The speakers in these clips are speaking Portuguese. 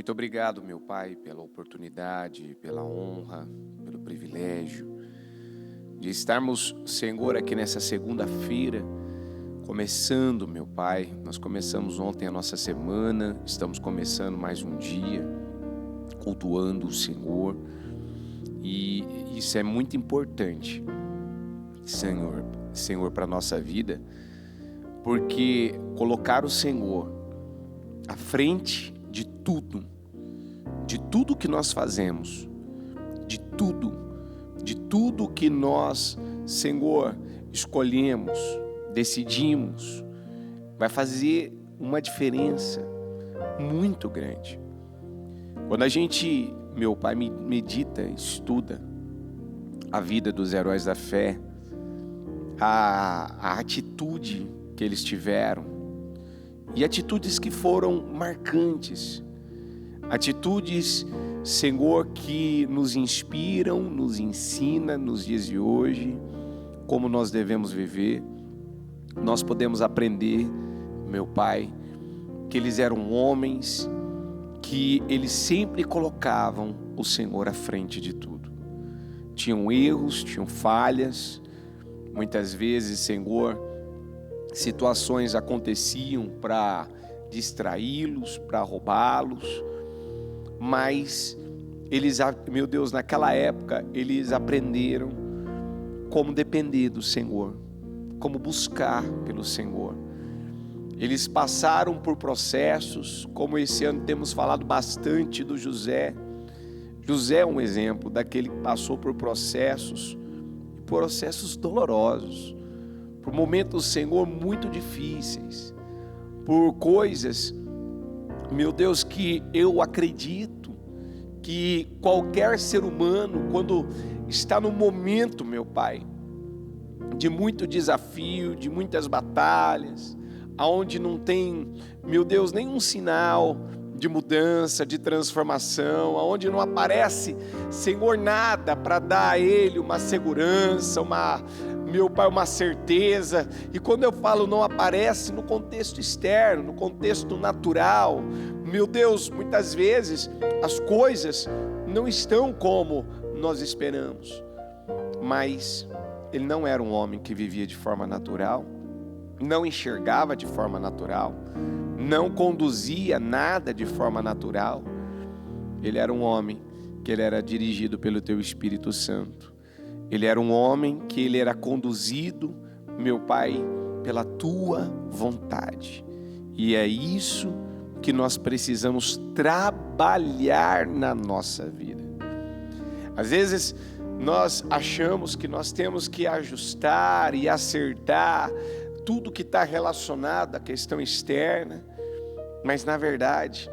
Muito obrigado, meu Pai, pela oportunidade, pela honra, pelo privilégio de estarmos, Senhor, aqui nessa segunda-feira, começando, meu Pai. Nós começamos ontem a nossa semana, estamos começando mais um dia, cultuando o Senhor, e isso é muito importante, Senhor, para a nossa vida, porque colocar o Senhor à frente de tudo que nós fazemos, de tudo que nós, Senhor, escolhemos, decidimos, vai fazer uma diferença muito grande. Quando a gente, meu Pai, medita, estuda a vida dos heróis da fé, a atitude que eles tiveram, e atitudes que foram marcantes, atitudes, Senhor, que nos inspiram, nos ensina nos dias de hoje, como nós devemos viver. Nós podemos aprender, meu Pai, que eles eram homens que eles sempre colocavam o Senhor à frente de tudo. Tinham erros, tinham falhas, muitas vezes, Senhor, situações aconteciam para distraí-los, para roubá-los, mas eles, meu Deus, naquela época, eles aprenderam como depender do Senhor, como buscar pelo Senhor. Eles passaram por processos, como esse ano temos falado bastante do José. José é um exemplo daquele que passou por processos dolorosos, por momentos, Senhor, muito difíceis, por coisas, meu Deus, que eu acredito que qualquer ser humano, quando está no momento, meu Pai, de muito desafio, de muitas batalhas, aonde não tem, meu Deus, nenhum sinal de mudança, de transformação, aonde não aparece, Senhor, nada para dar a ele uma segurança, meu Pai, uma certeza. E quando eu falo não aparece no contexto externo, no contexto natural, meu Deus, muitas vezes as coisas não estão como nós esperamos. Mas ele não era um homem que vivia de forma natural, não enxergava de forma natural, não conduzia nada de forma natural. Ele era um homem que ele era dirigido pelo Teu Espírito Santo. Ele era um homem que ele era conduzido, meu Pai, pela Tua vontade. E é isso que nós precisamos trabalhar na nossa vida. Às vezes nós achamos que nós temos que ajustar e acertar tudo que está relacionado à questão externa, mas na verdade,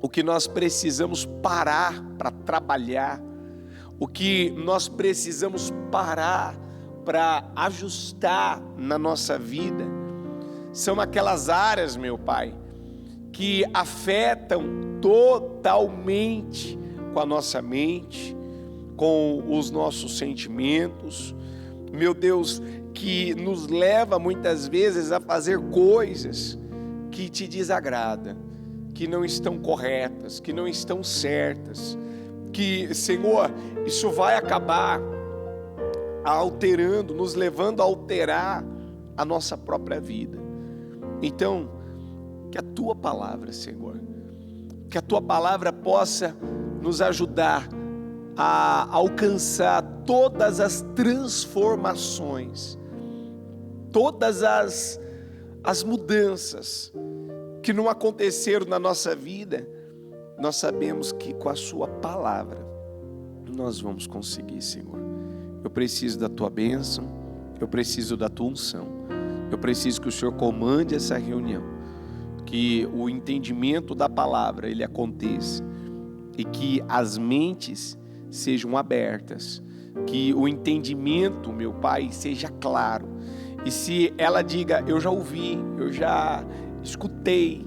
o que nós precisamos parar para trabalhar, o que nós precisamos parar para ajustar na nossa vida, são aquelas áreas, meu Pai, que afetam totalmente com a nossa mente, com os nossos sentimentos, meu Deus, que nos leva muitas vezes a fazer coisas que te desagradam, que não estão corretas, que não estão certas, que, Senhor, isso vai acabar alterando, nos levando a alterar a nossa própria vida. Então, que a Tua palavra, Senhor, que a Tua palavra possa nos ajudar a alcançar todas as transformações, todas as mudanças que não aconteceram na nossa vida. Nós sabemos que com a Sua palavra nós vamos conseguir, Senhor. Eu preciso da Tua bênção, eu preciso da Tua unção, eu preciso que o Senhor comande essa reunião, que o entendimento da palavra ele aconteça e que as mentes sejam abertas, que o entendimento, meu Pai, seja claro. E se ela diga, eu já ouvi, eu já escutei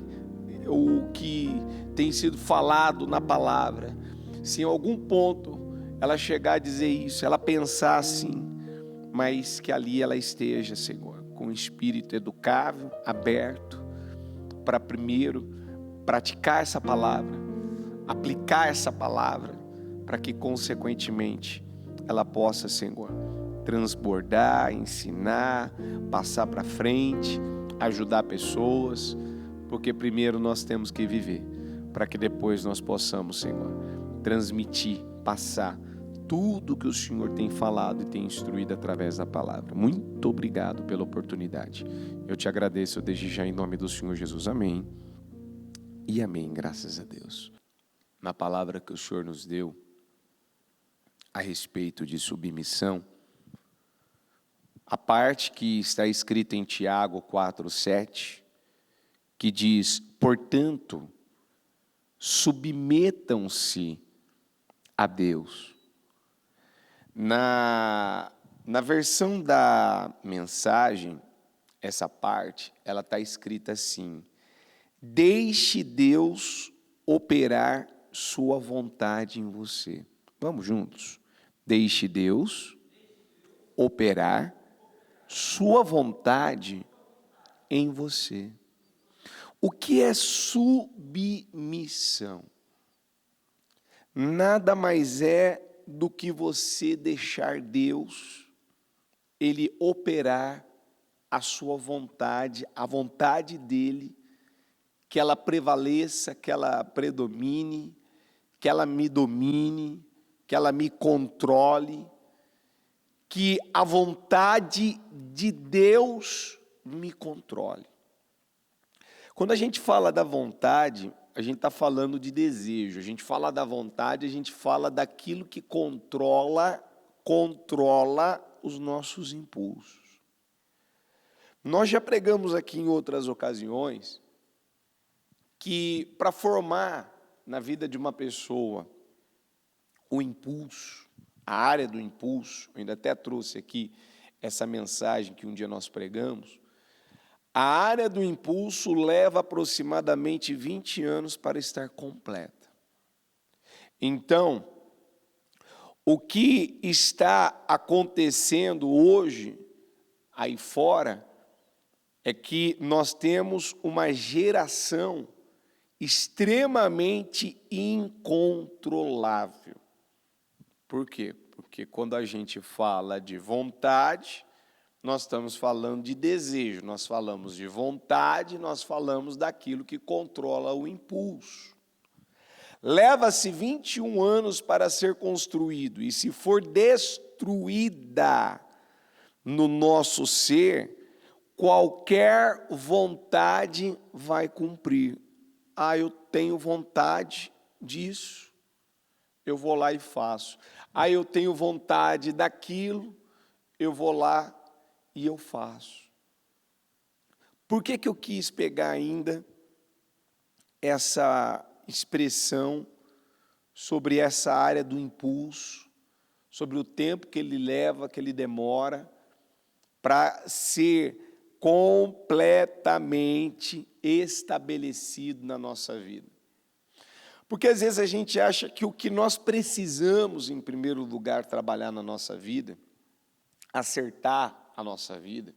o que tem sido falado na palavra, se em algum ponto ela chegar a dizer isso, ela pensar assim, mas que ali ela esteja, Senhor, com o espírito educável, aberto, para primeiro praticar essa palavra, aplicar essa palavra para que, consequentemente, ela possa, Senhor, transbordar, ensinar, passar para frente, ajudar pessoas, porque primeiro nós temos que viver, para que depois nós possamos, Senhor, transmitir, passar tudo que o Senhor tem falado e tem instruído através da palavra. Muito obrigado pela oportunidade. Eu te agradeço desde já em nome do Senhor Jesus. Amém. E amém, graças a Deus. Na palavra que o Senhor nos deu a respeito de submissão, a parte que está escrita em Tiago 4:7, que diz: portanto, submetam-se a Deus. Na versão da mensagem, essa parte, ela está escrita assim: deixe Deus operar sua vontade em você. Vamos juntos? Deixe Deus operar sua vontade em você. O que é submissão? Nada mais é do que você deixar Deus, Ele operar a sua vontade, a vontade dEle, que ela prevaleça, que ela predomine, que ela me domine, que ela me controle, que a vontade de Deus me controle. Quando a gente fala da vontade, a gente está falando de desejo. A gente fala da vontade, a gente fala daquilo que controla os nossos impulsos. Nós já pregamos aqui em outras ocasiões que para formar na vida de uma pessoa o impulso, a área do impulso, eu ainda até trouxe aqui essa mensagem que um dia nós pregamos, a área do impulso leva aproximadamente 20 anos para estar completa. Então, o que está acontecendo hoje, aí fora, é que nós temos uma geração extremamente incontrolável. Por quê? Porque quando a gente fala de vontade, nós estamos falando de desejo, nós falamos de vontade, nós falamos daquilo que controla o impulso. Leva-se 21 anos para ser construído, e se for destruída no nosso ser, qualquer vontade vai cumprir. Ah, eu tenho vontade disso, eu vou lá e faço. Ah, eu tenho vontade daquilo, eu vou lá e eu faço. Por que eu quis pegar ainda essa expressão sobre essa área do impulso, sobre o tempo que ele leva, que ele demora, para ser completamente estabelecido na nossa vida? Porque às vezes a gente acha que o que nós precisamos, em primeiro lugar, trabalhar na nossa vida, acertar a nossa vida,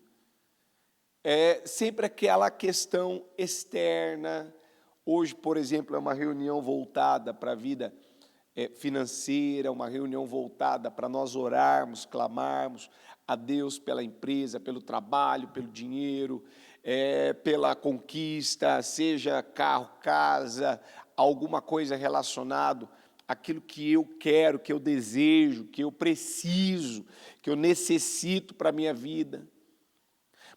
é sempre aquela questão externa. Hoje, por exemplo, é uma reunião voltada para a vida financeira, uma reunião voltada para nós orarmos, clamarmos a Deus pela empresa, pelo trabalho, pelo dinheiro, pela conquista, seja carro, casa, alguma coisa relacionado àquilo que eu quero, que eu desejo, que eu preciso, que eu necessito para a minha vida.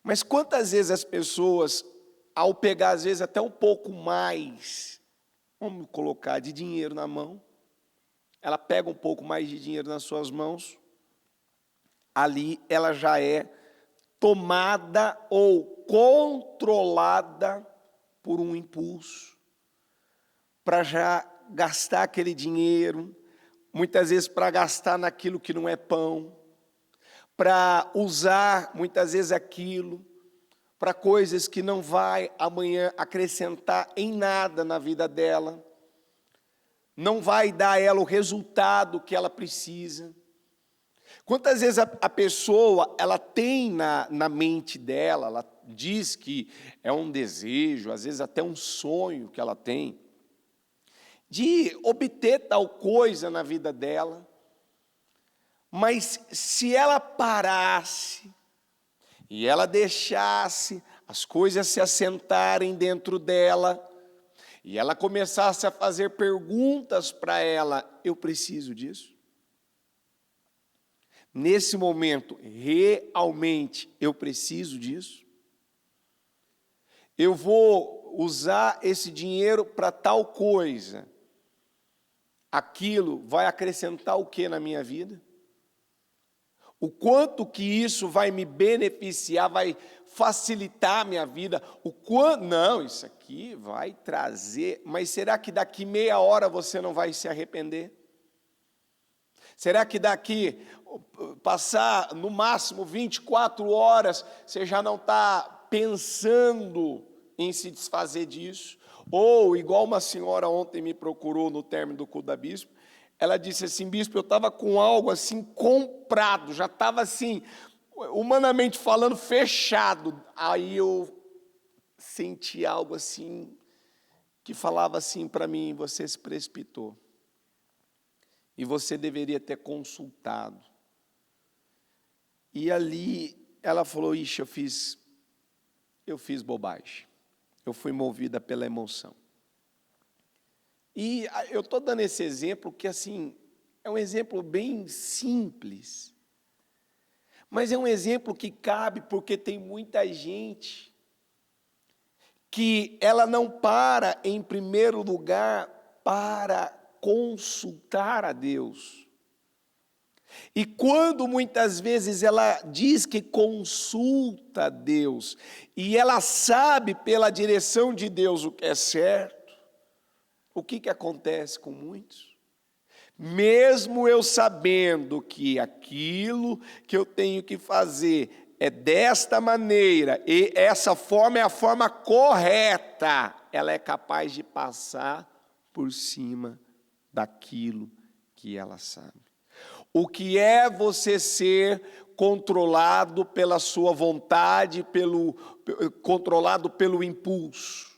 Mas quantas vezes as pessoas, ao pegar às vezes até um pouco mais, vamos colocar, de dinheiro na mão, ela pega um pouco mais de dinheiro nas suas mãos, ali ela já é tomada ou controlada por um impulso, para já gastar aquele dinheiro, muitas vezes para gastar naquilo que não é pão, para usar muitas vezes aquilo, para coisas que não vai amanhã acrescentar em nada na vida dela, não vai dar a ela o resultado que ela precisa. Quantas vezes a pessoa, ela tem na mente dela, ela diz que é um desejo, às vezes até um sonho que ela tem, de obter tal coisa na vida dela, mas se ela parasse e ela deixasse as coisas se assentarem dentro dela, e ela começasse a fazer perguntas para ela: eu preciso disso? Nesse momento, realmente eu preciso disso? Eu vou usar esse dinheiro para tal coisa. Aquilo vai acrescentar o que na minha vida? O quanto que isso vai me beneficiar, vai facilitar a minha vida? O quanto? Não, isso aqui vai trazer, mas será que daqui meia hora você não vai se arrepender? Será que daqui, passar no máximo 24 horas, você já não está pensando em se desfazer disso? Ou, igual uma senhora ontem me procurou no término do culto da bispo, ela disse assim: bispo, eu estava com algo assim comprado, já estava assim, humanamente falando, fechado. Aí eu senti algo assim, que falava assim para mim: você se precipitou. E você deveria ter consultado. E ali ela falou: ixi, eu fiz bobagem. Eu fui movida pela emoção. E eu estou dando esse exemplo que, assim, é um exemplo bem simples. Mas é um exemplo que cabe porque tem muita gente que ela não para, em primeiro lugar, para consultar a Deus. E quando muitas vezes ela diz que consulta a Deus, e ela sabe pela direção de Deus o que é certo, o que acontece com muitos? Mesmo eu sabendo que aquilo que eu tenho que fazer é desta maneira, e essa forma é a forma correta, ela é capaz de passar por cima daquilo que ela sabe. O que é você ser controlado pela sua vontade, controlado pelo impulso?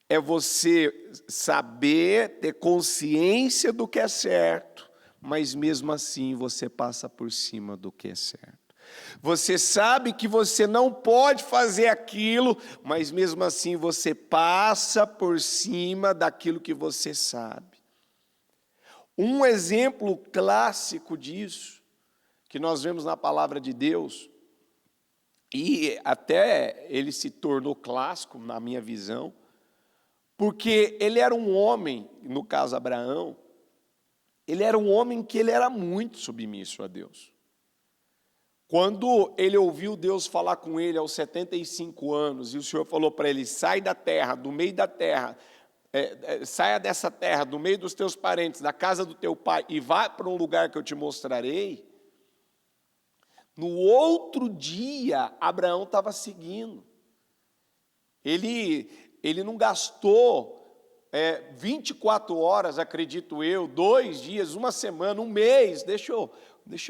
É você saber, ter consciência do que é certo, mas mesmo assim você passa por cima do que é certo. Você sabe que você não pode fazer aquilo, mas mesmo assim você passa por cima daquilo que você sabe. Um exemplo clássico disso, que nós vemos na palavra de Deus, e até ele se tornou clássico na minha visão, porque ele era um homem, no caso Abraão, ele era um homem que ele era muito submisso a Deus. Quando ele ouviu Deus falar com ele aos 75 anos, e o Senhor falou para ele: sai da terra, do meio da terra, saia dessa terra, do meio dos teus parentes, da casa do teu pai, e vá para um lugar que eu te mostrarei. No outro dia, Abraão estava seguindo. Ele não gastou 24 horas, acredito eu, 2 dias, uma semana, um mês. Deixa eu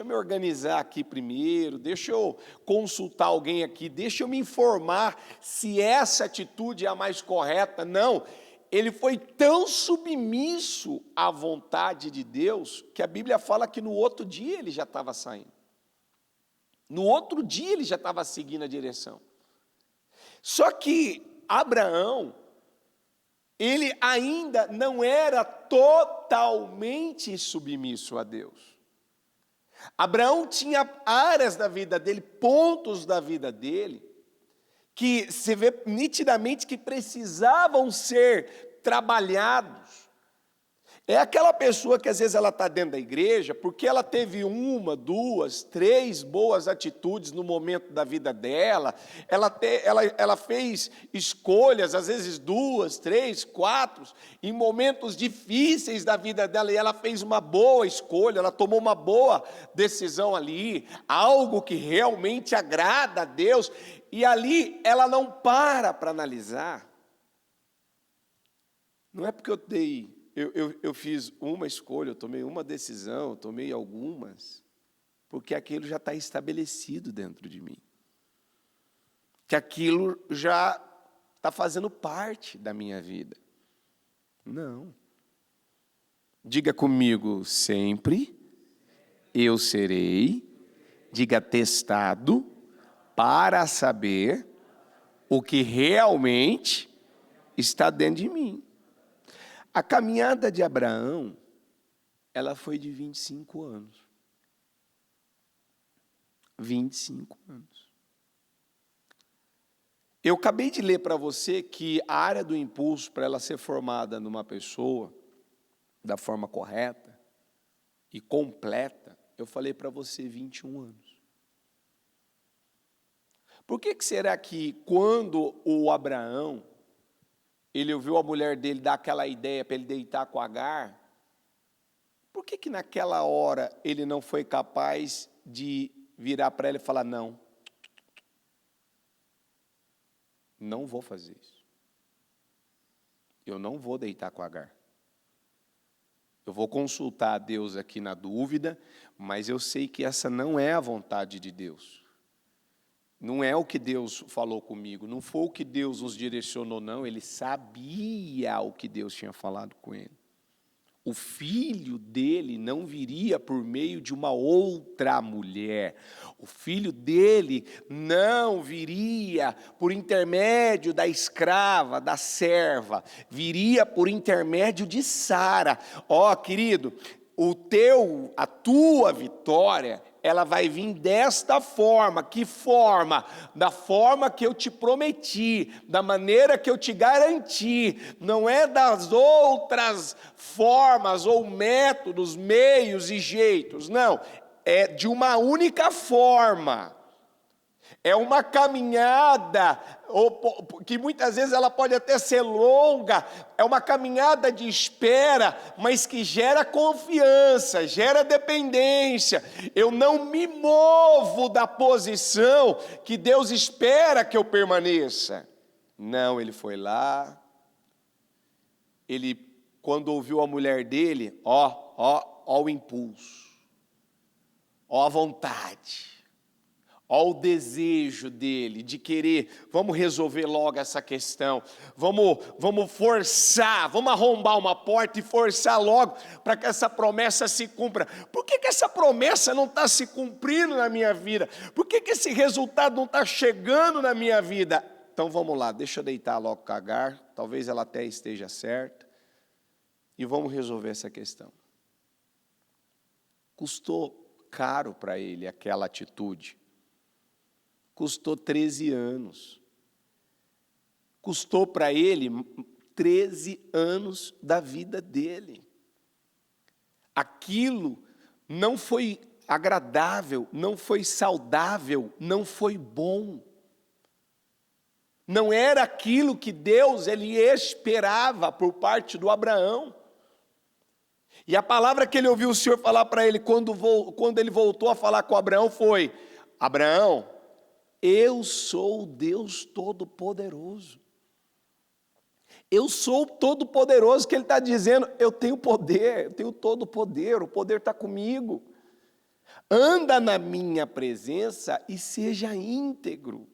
me organizar aqui primeiro, deixa eu consultar alguém aqui, deixa eu me informar se essa atitude é a mais correta. Não, ele foi tão submisso à vontade de Deus, que a Bíblia fala que no outro dia ele já estava saindo. No outro dia ele já estava seguindo a direção. Só que Abraão, ele ainda não era totalmente submisso a Deus. Abraão tinha áreas da vida dele, pontos da vida dele, que se vê nitidamente que precisavam ser trabalhados. É aquela pessoa que às vezes ela está dentro da igreja, porque ela teve 1, 2, 3 boas atitudes no momento da vida dela, ela fez escolhas, às vezes 2, 3, 4, em momentos difíceis da vida dela, e ela fez uma boa escolha, ela tomou uma boa decisão ali, algo que realmente agrada a Deus, e ali ela não para analisar. Não é porque eu fiz uma escolha, eu tomei uma decisão, eu tomei algumas, porque aquilo já está estabelecido dentro de mim. Que aquilo já está fazendo parte da minha vida. Não. Diga comigo, sempre eu serei, diga testado, para saber o que realmente está dentro de mim. A caminhada de Abraão, ela foi de 25 anos. 25 anos. Eu acabei de ler para você que a área do impulso, para ela ser formada numa pessoa, da forma correta e completa, eu falei para você 21 anos. Por que será que quando o Abraão, ele ouviu a mulher dele dar aquela ideia para ele deitar com Agar, por que naquela hora ele não foi capaz de virar para ela e falar, não vou fazer isso. Eu não vou deitar com Agar. Eu vou consultar a Deus aqui na dúvida, mas eu sei que essa não é a vontade de Deus. Não é o que Deus falou comigo, não foi o que Deus nos direcionou, não. Ele sabia o que Deus tinha falado com ele. O filho dele não viria por meio de uma outra mulher. O filho dele não viria por intermédio da escrava, da serva. Viria por intermédio de Sara. Ó, querido, a tua vitória, ela vai vir desta forma. Que forma? Da forma que eu te prometi, da maneira que eu te garanti. Não é das outras formas ou métodos, meios e jeitos. Não, é de uma única forma. É uma caminhada, que muitas vezes ela pode até ser longa, é uma caminhada de espera, mas que gera confiança, gera dependência. Eu não me movo da posição que Deus espera que eu permaneça. Não, ele foi lá, ele, quando ouviu a mulher dele, ó o impulso, ó a vontade. Olha o desejo dele de querer, vamos resolver logo essa questão, vamos forçar, vamos arrombar uma porta e forçar logo para que essa promessa se cumpra. Por que essa promessa não está se cumprindo na minha vida? Por que esse resultado não está chegando na minha vida? Então vamos lá, deixa eu deitar logo com a Agar, talvez ela até esteja certa, e vamos resolver essa questão. Custou caro para ele aquela atitude. Custou 13 anos. Custou para ele 13 anos da vida dele. Aquilo não foi agradável, não foi saudável, não foi bom. Não era aquilo que Deus ele esperava por parte do Abraão. E a palavra que ele ouviu o Senhor falar para ele quando ele voltou a falar com Abraão foi: Abraão, eu sou o Deus Todo-Poderoso. Eu sou o Todo-Poderoso, que ele está dizendo, eu tenho poder, eu tenho todo o poder está comigo. Anda na minha presença e seja íntegro.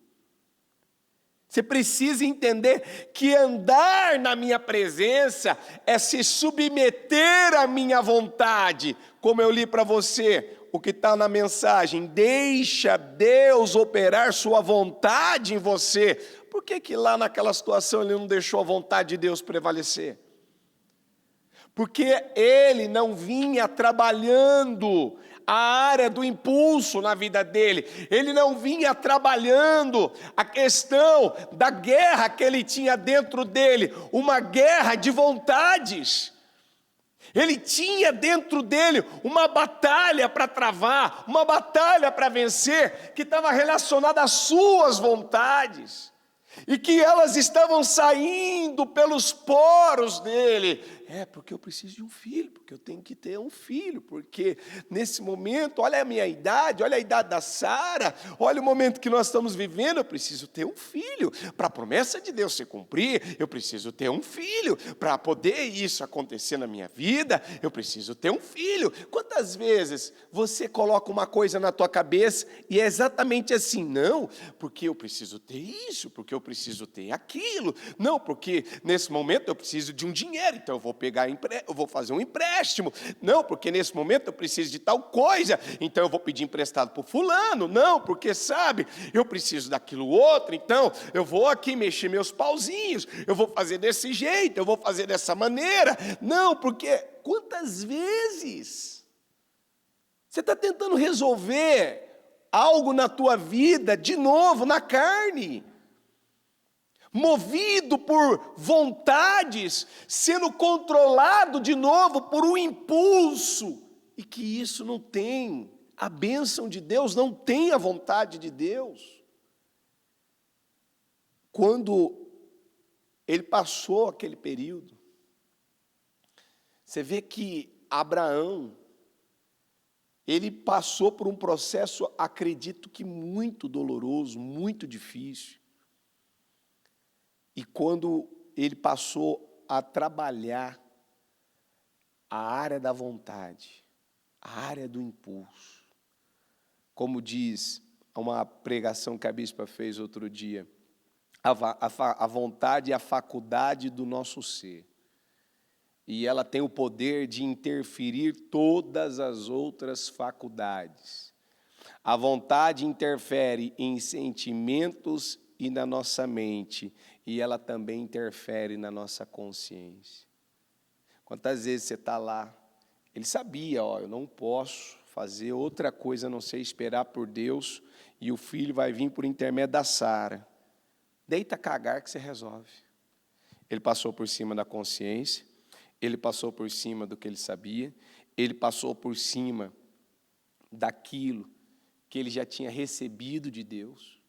Você precisa entender que andar na minha presença é se submeter à minha vontade, como eu li para você. O que está na mensagem, deixa Deus operar sua vontade em você. Por que lá naquela situação ele não deixou a vontade de Deus prevalecer? Porque ele não vinha trabalhando a área do impulso na vida dele. Ele não vinha trabalhando a questão da guerra que ele tinha dentro dele, uma guerra de vontades. Ele tinha dentro dele uma batalha para travar, uma batalha para vencer, que estava relacionada às suas vontades, e que elas estavam saindo pelos poros dele. Porque eu preciso de um filho, porque eu tenho que ter um filho, porque nesse momento, olha a minha idade, olha a idade da Sara, olha o momento que nós estamos vivendo, eu preciso ter um filho, para a promessa de Deus se cumprir, eu preciso ter um filho, para poder isso acontecer na minha vida, eu preciso ter um filho. Quantas vezes você coloca uma coisa na tua cabeça e é exatamente assim, não, porque eu preciso ter isso, porque eu preciso ter aquilo, não, porque nesse momento eu preciso de um dinheiro, então eu vou eu vou fazer um empréstimo. Não, porque nesse momento eu preciso de tal coisa, então eu vou pedir emprestado para o fulano. Não, porque sabe, eu preciso daquilo outro, então eu vou aqui mexer meus pauzinhos, eu vou fazer desse jeito, eu vou fazer dessa maneira. Não, porque quantas vezes você está tentando resolver algo na tua vida, de novo, na carne, movido por vontades, sendo controlado de novo por um impulso, e que isso não tem a bênção de Deus, não tem a vontade de Deus. Quando ele passou aquele período, você vê que Abraão, ele passou por um processo, acredito que muito doloroso, muito difícil. E quando ele passou a trabalhar a área da vontade, a área do impulso, como diz uma pregação que a bispa fez outro dia, a vontade é a faculdade do nosso ser. E ela tem o poder de interferir todas as outras faculdades. A vontade interfere em sentimentos e na nossa mente, e ela também interfere na nossa consciência. Quantas vezes você está lá, ele sabia, eu não posso fazer outra coisa a não ser esperar por Deus, e o filho vai vir por intermédio da Sara. Deita cagar que você resolve. Ele passou por cima da consciência, ele passou por cima do que ele sabia, ele passou por cima daquilo que ele já tinha recebido de Deus.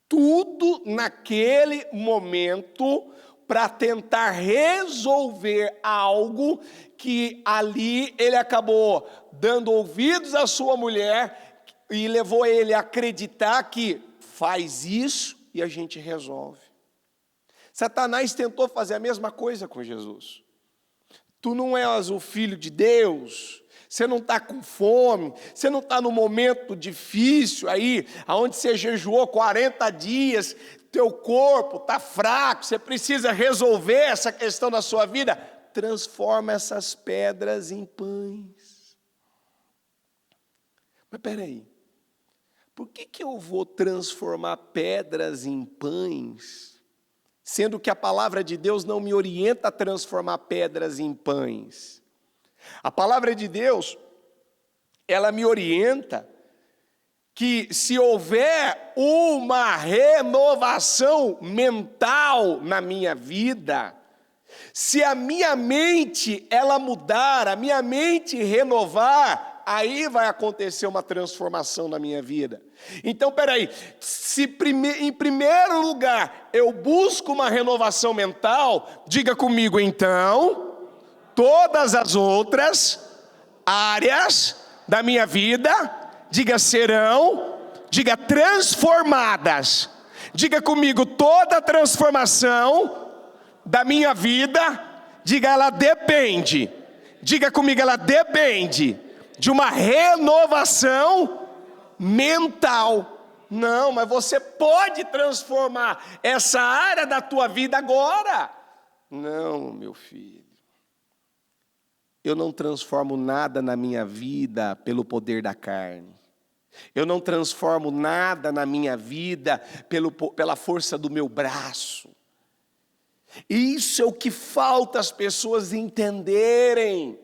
Tudo naquele momento para tentar resolver algo que ali ele acabou dando ouvidos à sua mulher e levou ele a acreditar que faz isso e a gente resolve. Satanás tentou fazer a mesma coisa com Jesus. Tu não és o filho de Deus, você não está com fome, você não está num momento difícil aí, onde você jejuou 40 dias, teu corpo está fraco, você precisa resolver essa questão na sua vida. Transforma essas pedras em pães. Mas espera aí, por que eu vou transformar pedras em pães, sendo que a palavra de Deus não me orienta a transformar pedras em pães? A palavra de Deus, ela me orienta que se houver uma renovação mental na minha vida, se a minha mente ela mudar, a minha mente renovar, aí vai acontecer uma transformação na minha vida. Então, peraí, se em primeiro lugar eu busco uma renovação mental, diga comigo então, todas as outras áreas da minha vida, diga serão, diga transformadas. Diga comigo, toda transformação da minha vida, diga ela depende. Diga comigo, ela depende de uma renovação mental. Não, mas você pode transformar essa área da tua vida agora. Não, meu filho. Eu não transformo nada na minha vida pelo poder da carne. Eu não transformo nada na minha vida pela força do meu braço. Isso é o que falta as pessoas entenderem.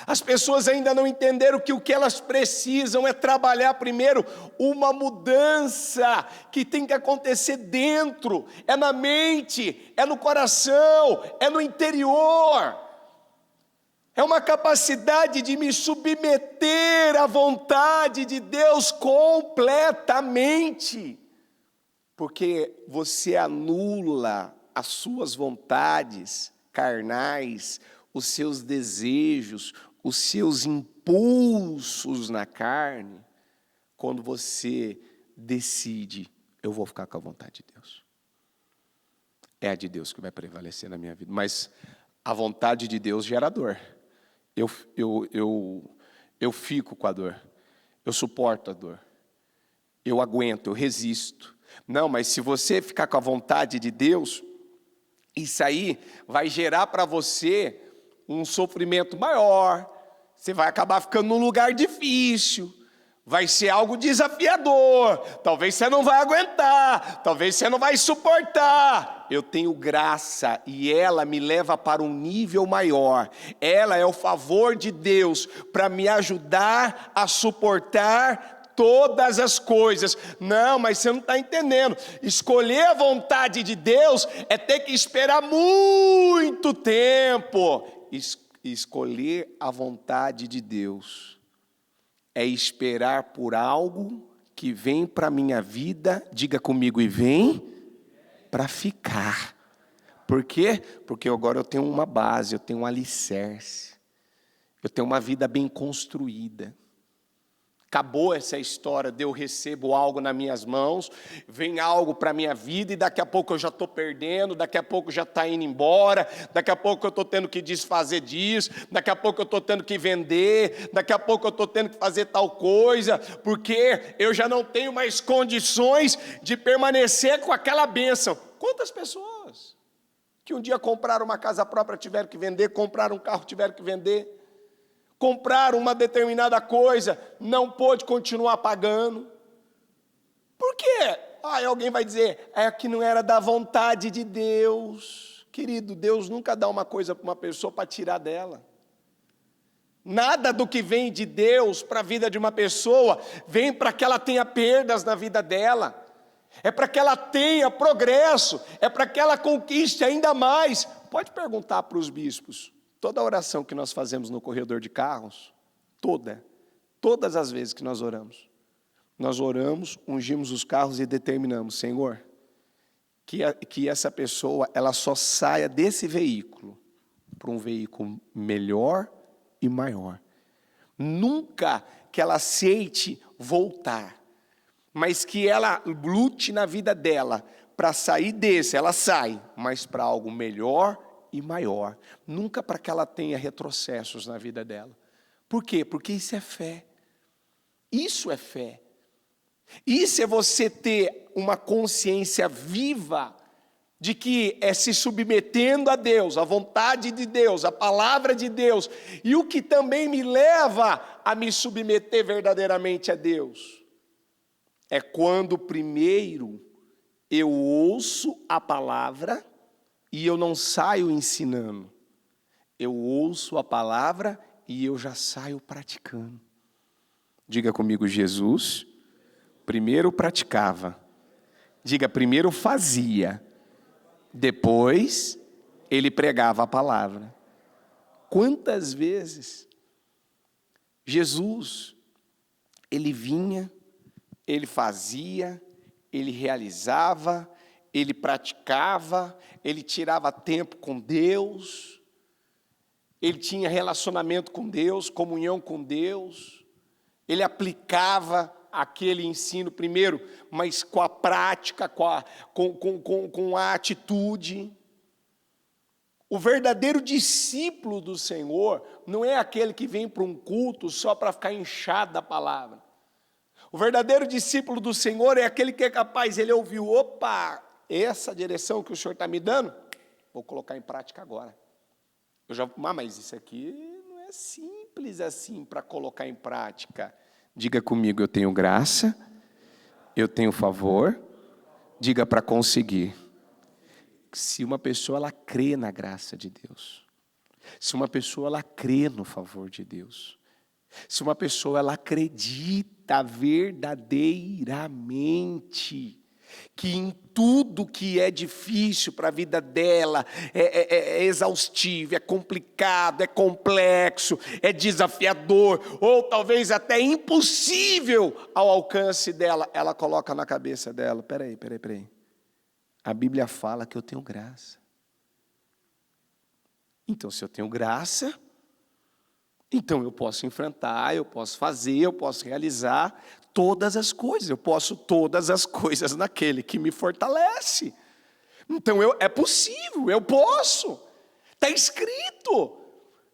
As pessoas ainda não entenderam que o que elas precisam é trabalhar primeiro uma mudança que tem que acontecer dentro, é na mente, é no coração, é no interior. É uma capacidade de me submeter à vontade de Deus completamente. Porque você anula as suas vontades carnais, os seus desejos, os seus impulsos na carne, quando você decide, eu vou ficar com a vontade de Deus. É a de Deus que vai prevalecer na minha vida. Mas a vontade de Deus gera dor. Eu fico com a dor, eu suporto a dor, eu aguento, eu resisto. Não, mas se você ficar com a vontade de Deus, isso aí vai gerar para você um sofrimento maior, você vai acabar ficando num lugar difícil, vai ser algo desafiador, talvez você não vai aguentar, talvez você não vai suportar. Eu tenho graça e ela me leva para um nível maior. Ela é o favor de Deus para me ajudar a suportar todas as coisas. Não, mas você não está entendendo. Escolher a vontade de Deus é ter que esperar muito tempo. Escolher a vontade de Deus é esperar por algo que vem para a minha vida, diga comigo, e vem para ficar. Por quê? Porque agora eu tenho uma base, eu tenho um alicerce, eu tenho uma vida bem construída. Acabou essa história de eu recebo algo nas minhas mãos, vem algo para a minha vida e daqui a pouco eu já estou perdendo, daqui a pouco já está indo embora, daqui a pouco eu estou tendo que desfazer disso, daqui a pouco eu estou tendo que vender, daqui a pouco eu estou tendo que fazer tal coisa, porque eu já não tenho mais condições de permanecer com aquela bênção. Quantas pessoas que um dia compraram uma casa própria tiveram que vender, compraram um carro tiveram que vender, compraram uma determinada coisa, não pôde continuar pagando. Por quê? Alguém vai dizer, é que não era da vontade de Deus. Querido, Deus nunca dá uma coisa para uma pessoa para tirar dela. Nada do que vem de Deus para a vida de uma pessoa, vem para que ela tenha perdas na vida dela. É para que ela tenha progresso, é para que ela conquiste ainda mais. Pode perguntar para os bispos. Toda oração que nós fazemos no corredor de carros, todas as vezes que nós oramos, ungimos os carros e determinamos, Senhor, que essa pessoa ela só saia desse veículo para um veículo melhor e maior. Nunca que ela aceite voltar, mas que ela lute na vida dela para sair desse, ela sai, mas para algo melhor e maior, nunca para que ela tenha retrocessos na vida dela. Por quê? Porque isso é fé. Isso é fé. Isso é você ter uma consciência viva de que é se submetendo a Deus, a vontade de Deus, a palavra de Deus, e o que também me leva a me submeter verdadeiramente a Deus é quando primeiro eu ouço a palavra e eu não saio ensinando. Eu ouço a palavra e eu já saio praticando. Diga comigo, Jesus primeiro praticava. Diga, primeiro fazia. Depois ele pregava a palavra. Quantas vezes Jesus, ele vinha, ele fazia, ele realizava, ele praticava, ele tirava tempo com Deus, ele tinha relacionamento com Deus, comunhão com Deus, ele aplicava aquele ensino primeiro, mas com a prática, com a atitude. O verdadeiro discípulo do Senhor não é aquele que vem para um culto só para ficar inchado da palavra. O verdadeiro discípulo do Senhor é aquele que é capaz, ele ouviu, opa, essa direção que o Senhor está me dando, vou colocar em prática agora. Mas isso aqui não é simples assim para colocar em prática. Diga comigo, eu tenho graça, eu tenho favor, diga para conseguir. Se uma pessoa ela crê na graça de Deus, se uma pessoa ela crê no favor de Deus, se uma pessoa ela acredita verdadeiramente que em tudo que é difícil para a vida dela, é exaustivo, é complicado, é complexo, é desafiador, ou talvez até impossível ao alcance dela, ela coloca na cabeça dela, peraí, a Bíblia fala que eu tenho graça. Então se eu tenho graça, então eu posso enfrentar, eu posso fazer, eu posso realizar todas as coisas. Eu posso todas as coisas naquele que me fortalece. Então é possível, eu posso. Está escrito.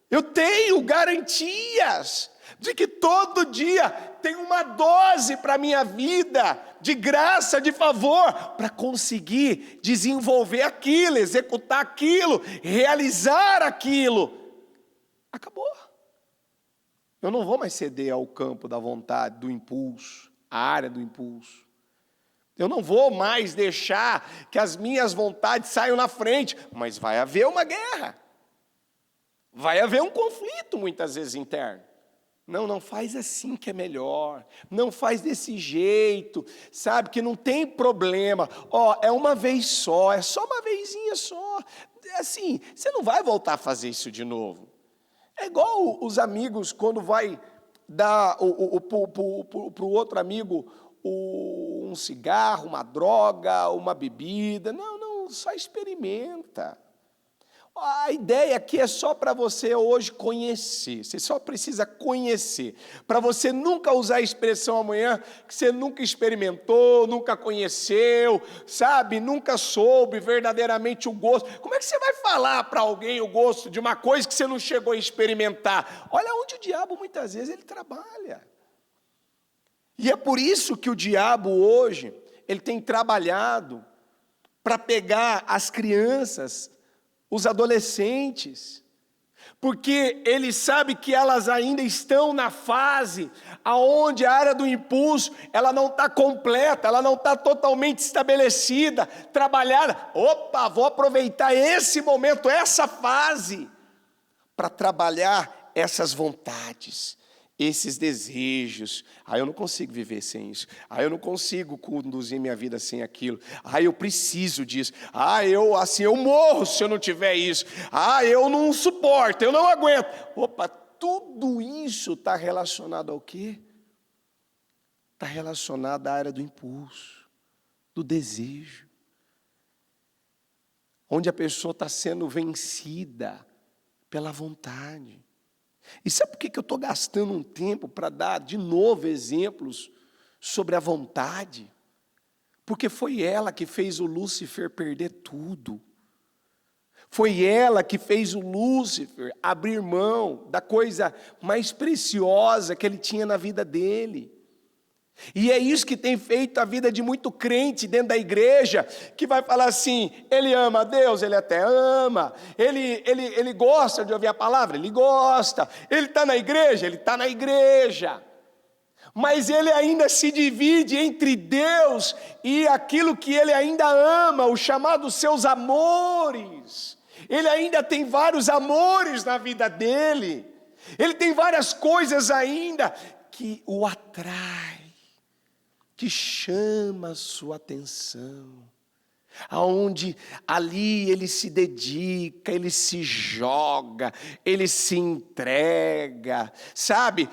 Eu tenho garantias. de que todo dia tem uma dose para a minha vida, de graça, de favor, para conseguir desenvolver aquilo, executar aquilo, realizar aquilo. Acabou. Eu não vou mais ceder ao campo da vontade, do impulso, à área do impulso. Eu não vou mais deixar que as minhas vontades saiam na frente, mas vai haver uma guerra. Vai haver um conflito, muitas vezes, interno. Não faz assim que é melhor. Não faz desse jeito, sabe, que não tem problema. É uma vez só, é só uma vezinha só. Assim, você não vai voltar a fazer isso de novo. É igual os amigos quando vai dar para o outro amigo um cigarro, uma droga, uma bebida. Não, só experimenta. A ideia aqui é só para você hoje conhecer, você só precisa conhecer, para você nunca usar a expressão amanhã que você nunca experimentou, nunca conheceu, sabe, nunca soube verdadeiramente o gosto. Como é que você vai falar para alguém o gosto de uma coisa que você não chegou a experimentar? Olha onde o diabo muitas vezes ele trabalha. E é por isso que o diabo hoje, ele tem trabalhado para pegar as crianças, os adolescentes, porque ele sabe que elas ainda estão na fase aonde a área do impulso, ela não está completa, ela não está totalmente estabelecida, trabalhada. Vou aproveitar esse momento, essa fase, para trabalhar essas vontades, esses desejos. Eu não consigo viver sem isso. Eu não consigo conduzir minha vida sem aquilo. Eu preciso disso. Eu morro se eu não tiver isso. Eu não suporto, eu não aguento. Tudo isso está relacionado ao quê? Está relacionado à área do impulso, do desejo. Onde a pessoa está sendo vencida pela vontade. E sabe por que eu estou gastando um tempo para dar de novo exemplos sobre a vontade? Porque foi ela que fez o Lúcifer perder tudo. Foi ela que fez o Lúcifer abrir mão da coisa mais preciosa que ele tinha na vida dele. E é isso que tem feito a vida de muito crente dentro da igreja, que vai falar assim, ele ama a Deus, ele até ama, ele gosta de ouvir a palavra, ele gosta, ele está na igreja, ele está na igreja, mas ele ainda se divide entre Deus e aquilo que ele ainda ama, o chamado seus amores. Ele ainda tem vários amores na vida dele, ele tem várias coisas ainda que o atrai, que chama a sua atenção, aonde ali ele se dedica, ele se joga, ele se entrega, sabe?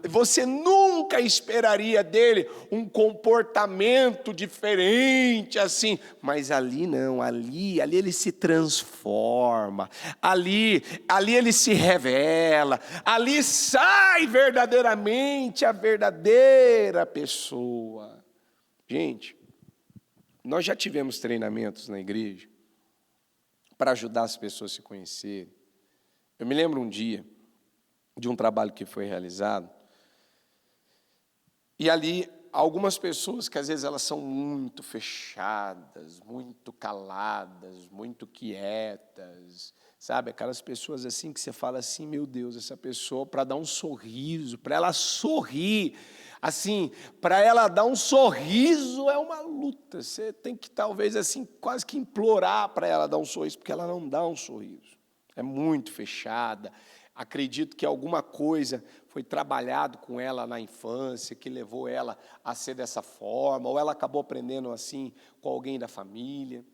Você nunca esperaria dele um comportamento diferente assim, mas ali não, ali ele se transforma, ali ele se revela, ali sai verdadeiramente a verdadeira pessoa. Gente, nós já tivemos treinamentos na igreja para ajudar as pessoas a se conhecerem. Eu me lembro um dia de um trabalho que foi realizado, e ali algumas pessoas que às vezes elas são muito fechadas, muito caladas, muito quietas, sabe? Aquelas pessoas assim que você fala assim, meu Deus, essa pessoa, para dar um sorriso, para ela sorrir, assim, para ela dar um sorriso é uma luta. Você tem que talvez assim quase que implorar para ela dar um sorriso, porque ela não dá um sorriso. É muito fechada. Acredito que alguma coisa foi trabalhado com ela na infância, que levou ela a ser dessa forma, ou ela acabou aprendendo assim com alguém da família.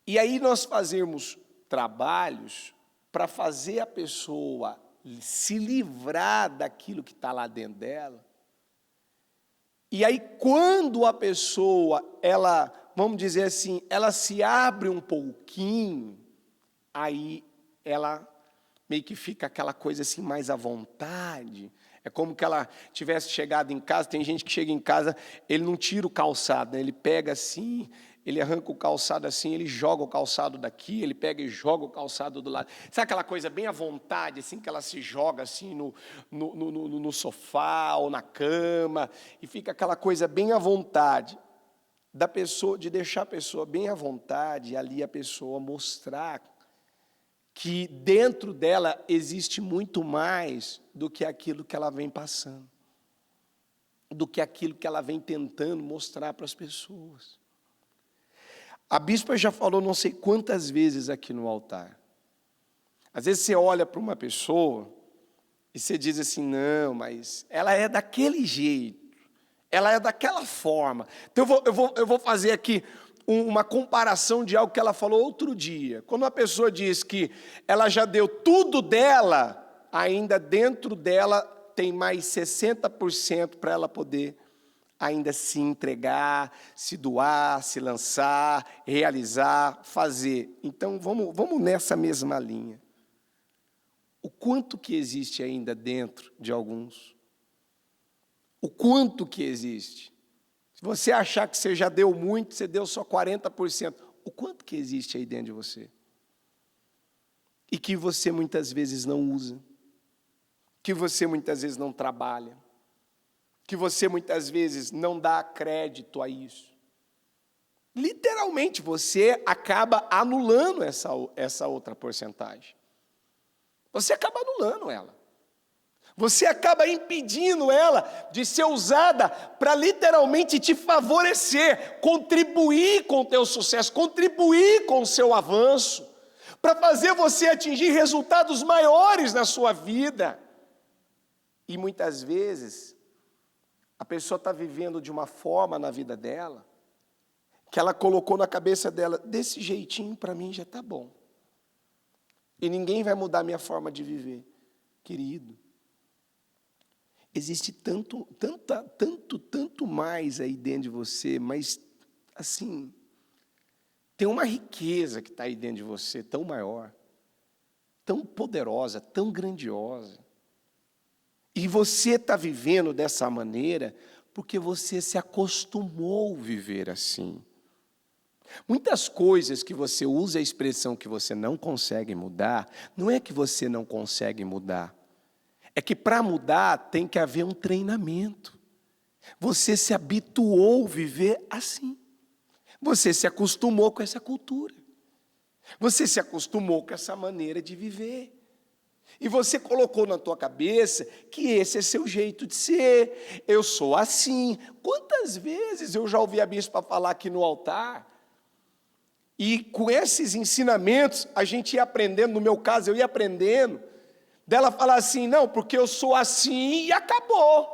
E aí nós fazemos trabalhos para fazer a pessoa se livrar daquilo que está lá dentro dela. E aí quando a pessoa, ela, vamos dizer assim, ela se abre um pouquinho, aí ela meio que fica aquela coisa assim mais à vontade. É como que ela tivesse chegado em casa. Tem gente que chega em casa, ele não tira o calçado, né? Ele pega assim, ele arranca o calçado assim, ele joga o calçado daqui, ele pega e joga o calçado do lado. Sabe aquela coisa bem à vontade, assim, que ela se joga assim no sofá ou na cama, e fica aquela coisa bem à vontade da pessoa, de deixar a pessoa bem à vontade, e ali a pessoa mostrar que dentro dela existe muito mais do que aquilo que ela vem passando, do que aquilo que ela vem tentando mostrar para as pessoas. A bispa já falou não sei quantas vezes aqui no altar. Às vezes você olha para uma pessoa e você diz assim, não, mas ela é daquele jeito, ela é daquela forma. Então eu vou fazer aqui uma comparação de algo que ela falou outro dia. Quando uma pessoa diz que ela já deu tudo dela, ainda dentro dela tem mais 60% para ela poder ainda se entregar, se doar, se lançar, realizar, fazer. Então vamos nessa mesma linha. O quanto que existe ainda dentro de alguns? O quanto que existe? Se você achar que você já deu muito, você deu só 40%. O quanto que existe aí dentro de você? E que você muitas vezes não usa. Que você muitas vezes não trabalha. Que você muitas vezes não dá crédito a isso. Literalmente, você acaba anulando essa outra porcentagem. Você acaba anulando ela. Você acaba impedindo ela de ser usada para literalmente te favorecer, contribuir com o teu sucesso, contribuir com o seu avanço, para fazer você atingir resultados maiores na sua vida. E muitas vezes, a pessoa está vivendo de uma forma na vida dela, que ela colocou na cabeça dela, desse jeitinho para mim já está bom. E ninguém vai mudar a minha forma de viver. Querido, existe tanto mais aí dentro de você, mas, assim, tem uma riqueza que está aí dentro de você, tão maior, tão poderosa, tão grandiosa. E você está vivendo dessa maneira porque você se acostumou a viver assim. Muitas coisas que você usa a expressão que você não consegue mudar, não é que você não consegue mudar. É que para mudar tem que haver um treinamento. Você se habituou a viver assim. Você se acostumou com essa cultura. Você se acostumou com essa maneira de viver. E você colocou na tua cabeça que esse é seu jeito de ser. Eu sou assim. Quantas vezes eu já ouvi a bispa falar aqui no altar? E com esses ensinamentos a gente ia aprendendo, no meu caso eu ia aprendendo, dela falar assim, não, porque eu sou assim e acabou.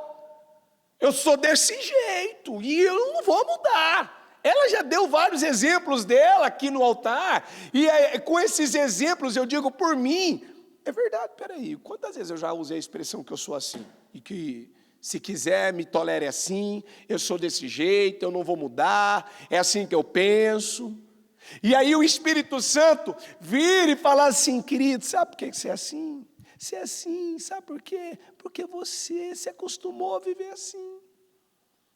Eu sou desse jeito e eu não vou mudar. Ela já deu vários exemplos dela aqui no altar, e com esses exemplos eu digo por mim, é verdade, peraí, quantas vezes eu já usei a expressão que eu sou assim? E que se quiser me tolere assim, eu sou desse jeito, eu não vou mudar, é assim que eu penso. E aí o Espírito Santo vira e fala assim, querido, sabe por que você é assim? Você é assim, sabe por quê? Porque você se acostumou a viver assim.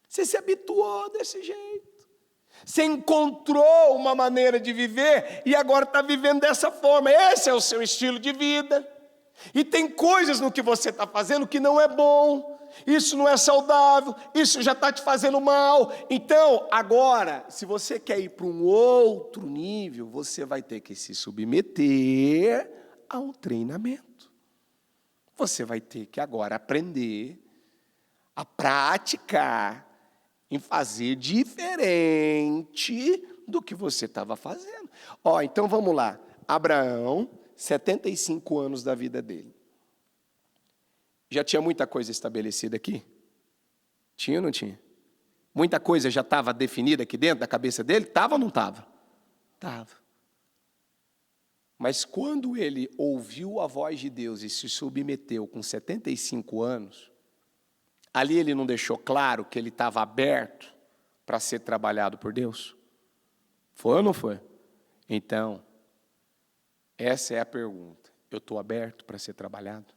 Você se habituou desse jeito. Você encontrou uma maneira de viver e agora está vivendo dessa forma. Esse é o seu estilo de vida. E tem coisas no que você está fazendo que não é bom. Isso não é saudável. Isso já está te fazendo mal. Então, agora, se você quer ir para um outro nível, você vai ter que se submeter a um treinamento. Você vai ter que agora aprender a praticar em fazer diferente do que você estava fazendo. Então vamos lá. Abraão, 75 anos da vida dele. Já tinha muita coisa estabelecida aqui? Tinha ou não tinha? Muita coisa já estava definida aqui dentro da cabeça dele? Estava ou não estava? Estava. Mas quando ele ouviu a voz de Deus e se submeteu com 75 anos, ali ele não deixou claro que ele estava aberto para ser trabalhado por Deus? Foi ou não foi? Então, essa é a pergunta. Eu estou aberto para ser trabalhado?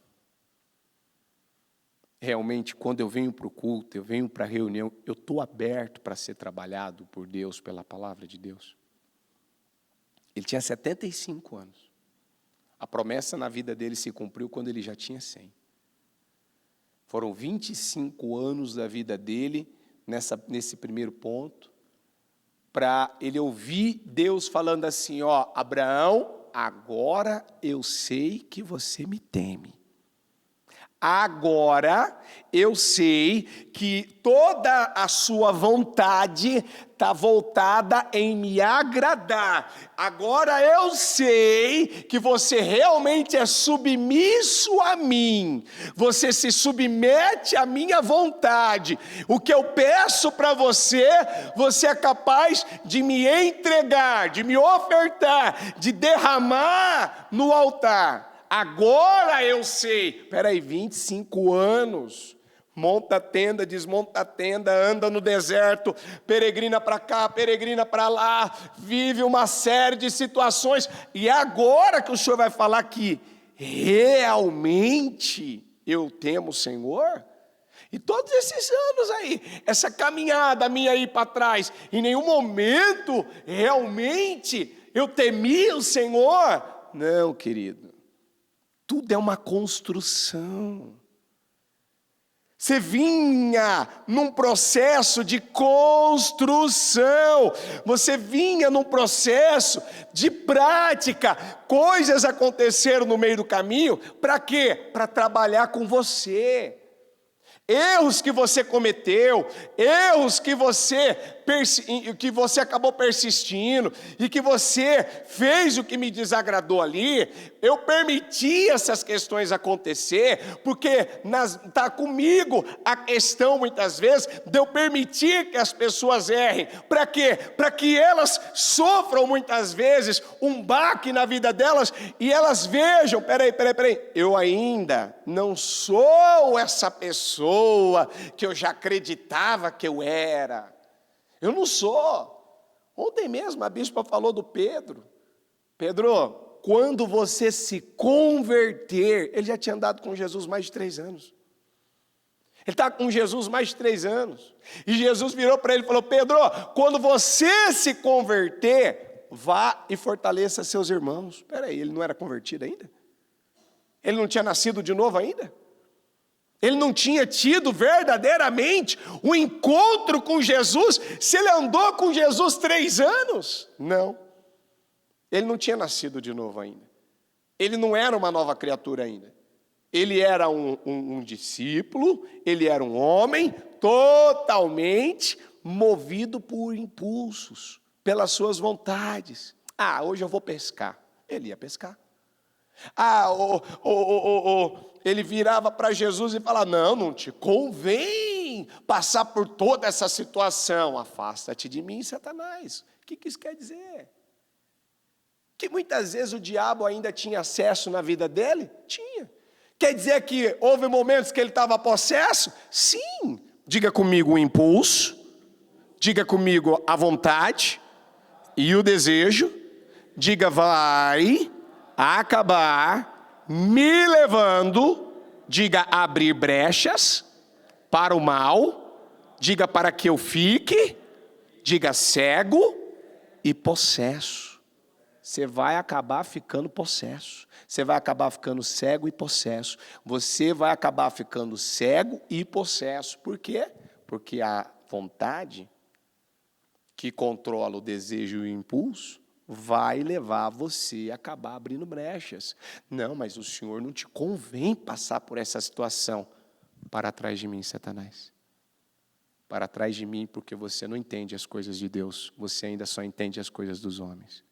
realmente, quando eu venho para o culto, eu venho para a reunião, eu estou aberto para ser trabalhado por Deus, pela palavra de Deus. Ele tinha 75 anos. A promessa na vida dele se cumpriu quando ele já tinha 100. Foram 25 anos da vida dele, nesse primeiro ponto, para ele ouvir Deus falando assim, ó, Abraão, agora eu sei que você me teme. Agora eu sei que toda a sua vontade está voltada em me agradar. Agora eu sei que você realmente é submisso a mim. Você se submete à minha vontade. O que eu peço para você, você é capaz de me entregar, de me ofertar, de derramar no altar. Agora eu sei. Espera aí, 25 anos. Monta a tenda, desmonta a tenda, anda no deserto, peregrina para cá, peregrina para lá, vive uma série de situações. E agora que o Senhor vai falar que realmente eu temo o Senhor? E todos esses anos aí, essa caminhada minha aí para trás, em nenhum momento realmente eu temi o Senhor? Não, querido. Tudo é uma construção. Você vinha num processo de construção. Você vinha num processo de prática. Coisas aconteceram no meio do caminho. Para quê? Para trabalhar com você. Erros que você cometeu, erros que você acabou persistindo e que você fez o que me desagradou ali, eu permiti essas questões acontecer, porque está comigo a questão muitas vezes de eu permitir que as pessoas errem. Para quê? Para que elas sofram muitas vezes um baque na vida delas e elas vejam, peraí, eu ainda não sou essa pessoa que eu já acreditava que eu era. Eu não sou. Ontem mesmo a bispa falou do Pedro. Pedro, quando você se converter, ele já tinha andado com Jesus mais de 3 anos. Ele está com Jesus mais de 3 anos. E Jesus virou para ele e falou, Pedro, quando você se converter, vá e fortaleça seus irmãos. Espera aí, ele não era convertido ainda? Ele não tinha nascido de novo ainda? Ele não tinha tido verdadeiramente um encontro com Jesus? Se ele andou com Jesus 3 anos? Não. Ele não tinha nascido de novo ainda. Ele não era uma nova criatura ainda. Ele era um discípulo, ele era um homem totalmente movido por impulsos, pelas suas vontades. Ah, hoje eu vou pescar. Ele ia pescar. Ele virava para Jesus e falava, não te convém passar por toda essa situação. Afasta-te de mim, Satanás. O que isso quer dizer? Que muitas vezes o diabo ainda tinha acesso na vida dele? Tinha. Quer dizer que houve momentos que ele estava possesso? Sim. Diga comigo o impulso, diga comigo a vontade e o desejo. Diga, vai acabar me levando, diga, abrir brechas para o mal, diga, para que eu fique, diga, cego e possesso. Você vai acabar ficando possesso, você vai acabar ficando cego e possesso, você vai acabar ficando cego e possesso. Por quê? Porque a vontade que controla o desejo e o impulso vai levar você a acabar abrindo brechas. Não, mas o Senhor não te convém passar por essa situação. Para trás de mim, Satanás. Para trás de mim, porque você não entende as coisas de Deus. Você ainda só entende as coisas dos homens.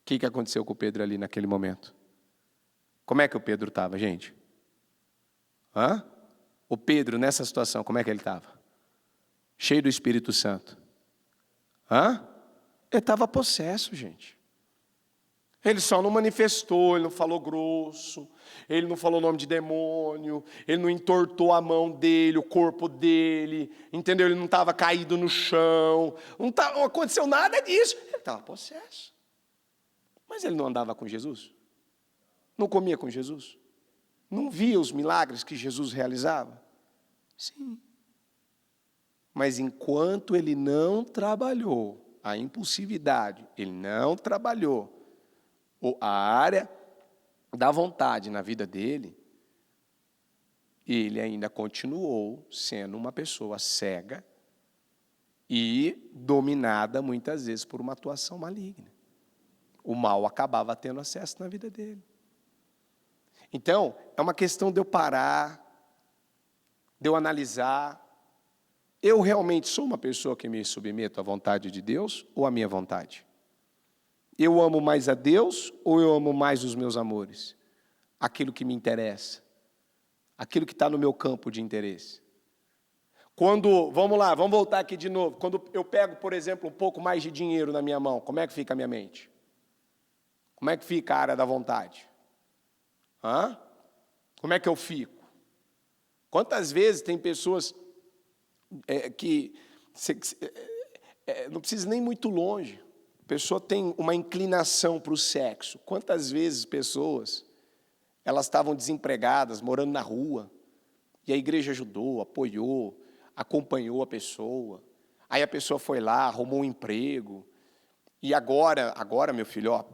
O que aconteceu com o Pedro ali naquele momento? Como é que o Pedro estava, gente? O Pedro, nessa situação, como é que ele estava? Cheio do Espírito Santo. Ele estava possesso, gente. Ele só não manifestou, ele não falou grosso, ele não falou nome de demônio, ele não entortou a mão dele, o corpo dele, entendeu? Ele não estava caído no chão, não aconteceu nada disso. Ele estava possesso. Mas ele não andava com Jesus? Não comia com Jesus? não via os milagres que Jesus realizava? Sim. Mas enquanto ele não trabalhou a impulsividade, ele não trabalhou a área da vontade na vida dele, ele ainda continuou sendo uma pessoa cega e dominada muitas vezes por uma atuação maligna. O mal acabava tendo acesso na vida dele. Então, é uma questão de eu parar, de eu analisar. Eu realmente sou uma pessoa que me submeto à vontade de Deus ou à minha vontade? Eu amo mais a Deus ou eu amo mais os meus amores? Aquilo que me interessa. Aquilo que está no meu campo de interesse. Vamos lá, vamos voltar aqui de novo. Quando eu pego, por exemplo, um pouco mais de dinheiro na minha mão, como é que fica a minha mente? Como é que fica a área da vontade? Como é que eu fico? Quantas vezes tem pessoas que não precisa nem muito longe. A pessoa tem uma inclinação para o sexo. Quantas vezes pessoas, elas estavam desempregadas, morando na rua, e a igreja ajudou, apoiou, acompanhou a pessoa. Aí a pessoa foi lá, arrumou um emprego. E agora meu filho,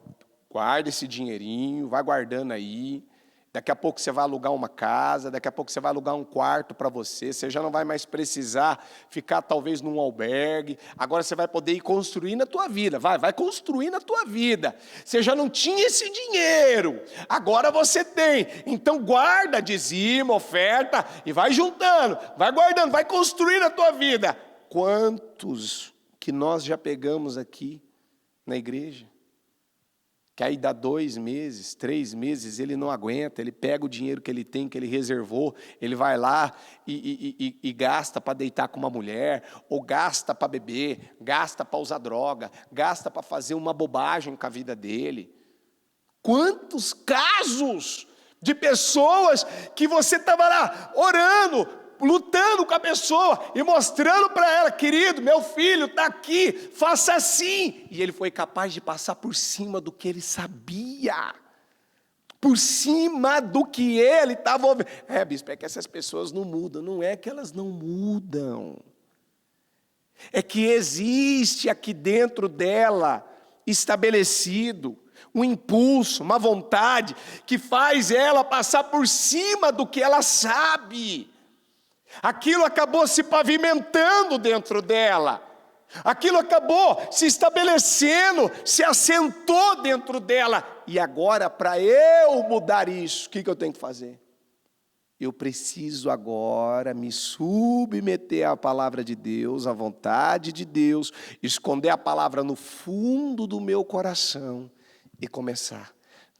guarda esse dinheirinho, vai guardando aí. Daqui a pouco você vai alugar uma casa, daqui a pouco você vai alugar um quarto para você já não vai mais precisar ficar talvez num albergue, agora você vai poder ir construindo a tua vida, vai construindo a tua vida, você já não tinha esse dinheiro, agora você tem, então guarda, dizima, oferta, e vai juntando, vai guardando, vai construindo a tua vida. Quantos que nós já pegamos aqui na igreja? Que aí dá 2 meses, 3 meses, ele não aguenta, ele pega o dinheiro que ele tem, que ele reservou, ele vai lá e gasta para deitar com uma mulher, ou gasta para beber, gasta para usar droga, gasta para fazer uma bobagem com a vida dele. Quantos casos de pessoas que você estava lá orando, lutando com a pessoa e mostrando para ela, querido, meu filho está aqui, faça assim. E ele foi capaz de passar por cima do que ele sabia, por cima do que ele estava ouvindo. Bispo, é que essas pessoas não mudam. Não é que elas não mudam, é que existe aqui dentro dela estabelecido um impulso, uma vontade que faz ela passar por cima do que ela sabe. Aquilo acabou se pavimentando dentro dela, aquilo acabou se estabelecendo, se assentou dentro dela, e agora para eu mudar isso, o que eu tenho que fazer? Eu preciso agora me submeter à palavra de Deus, à vontade de Deus, esconder a palavra no fundo do meu coração e começar.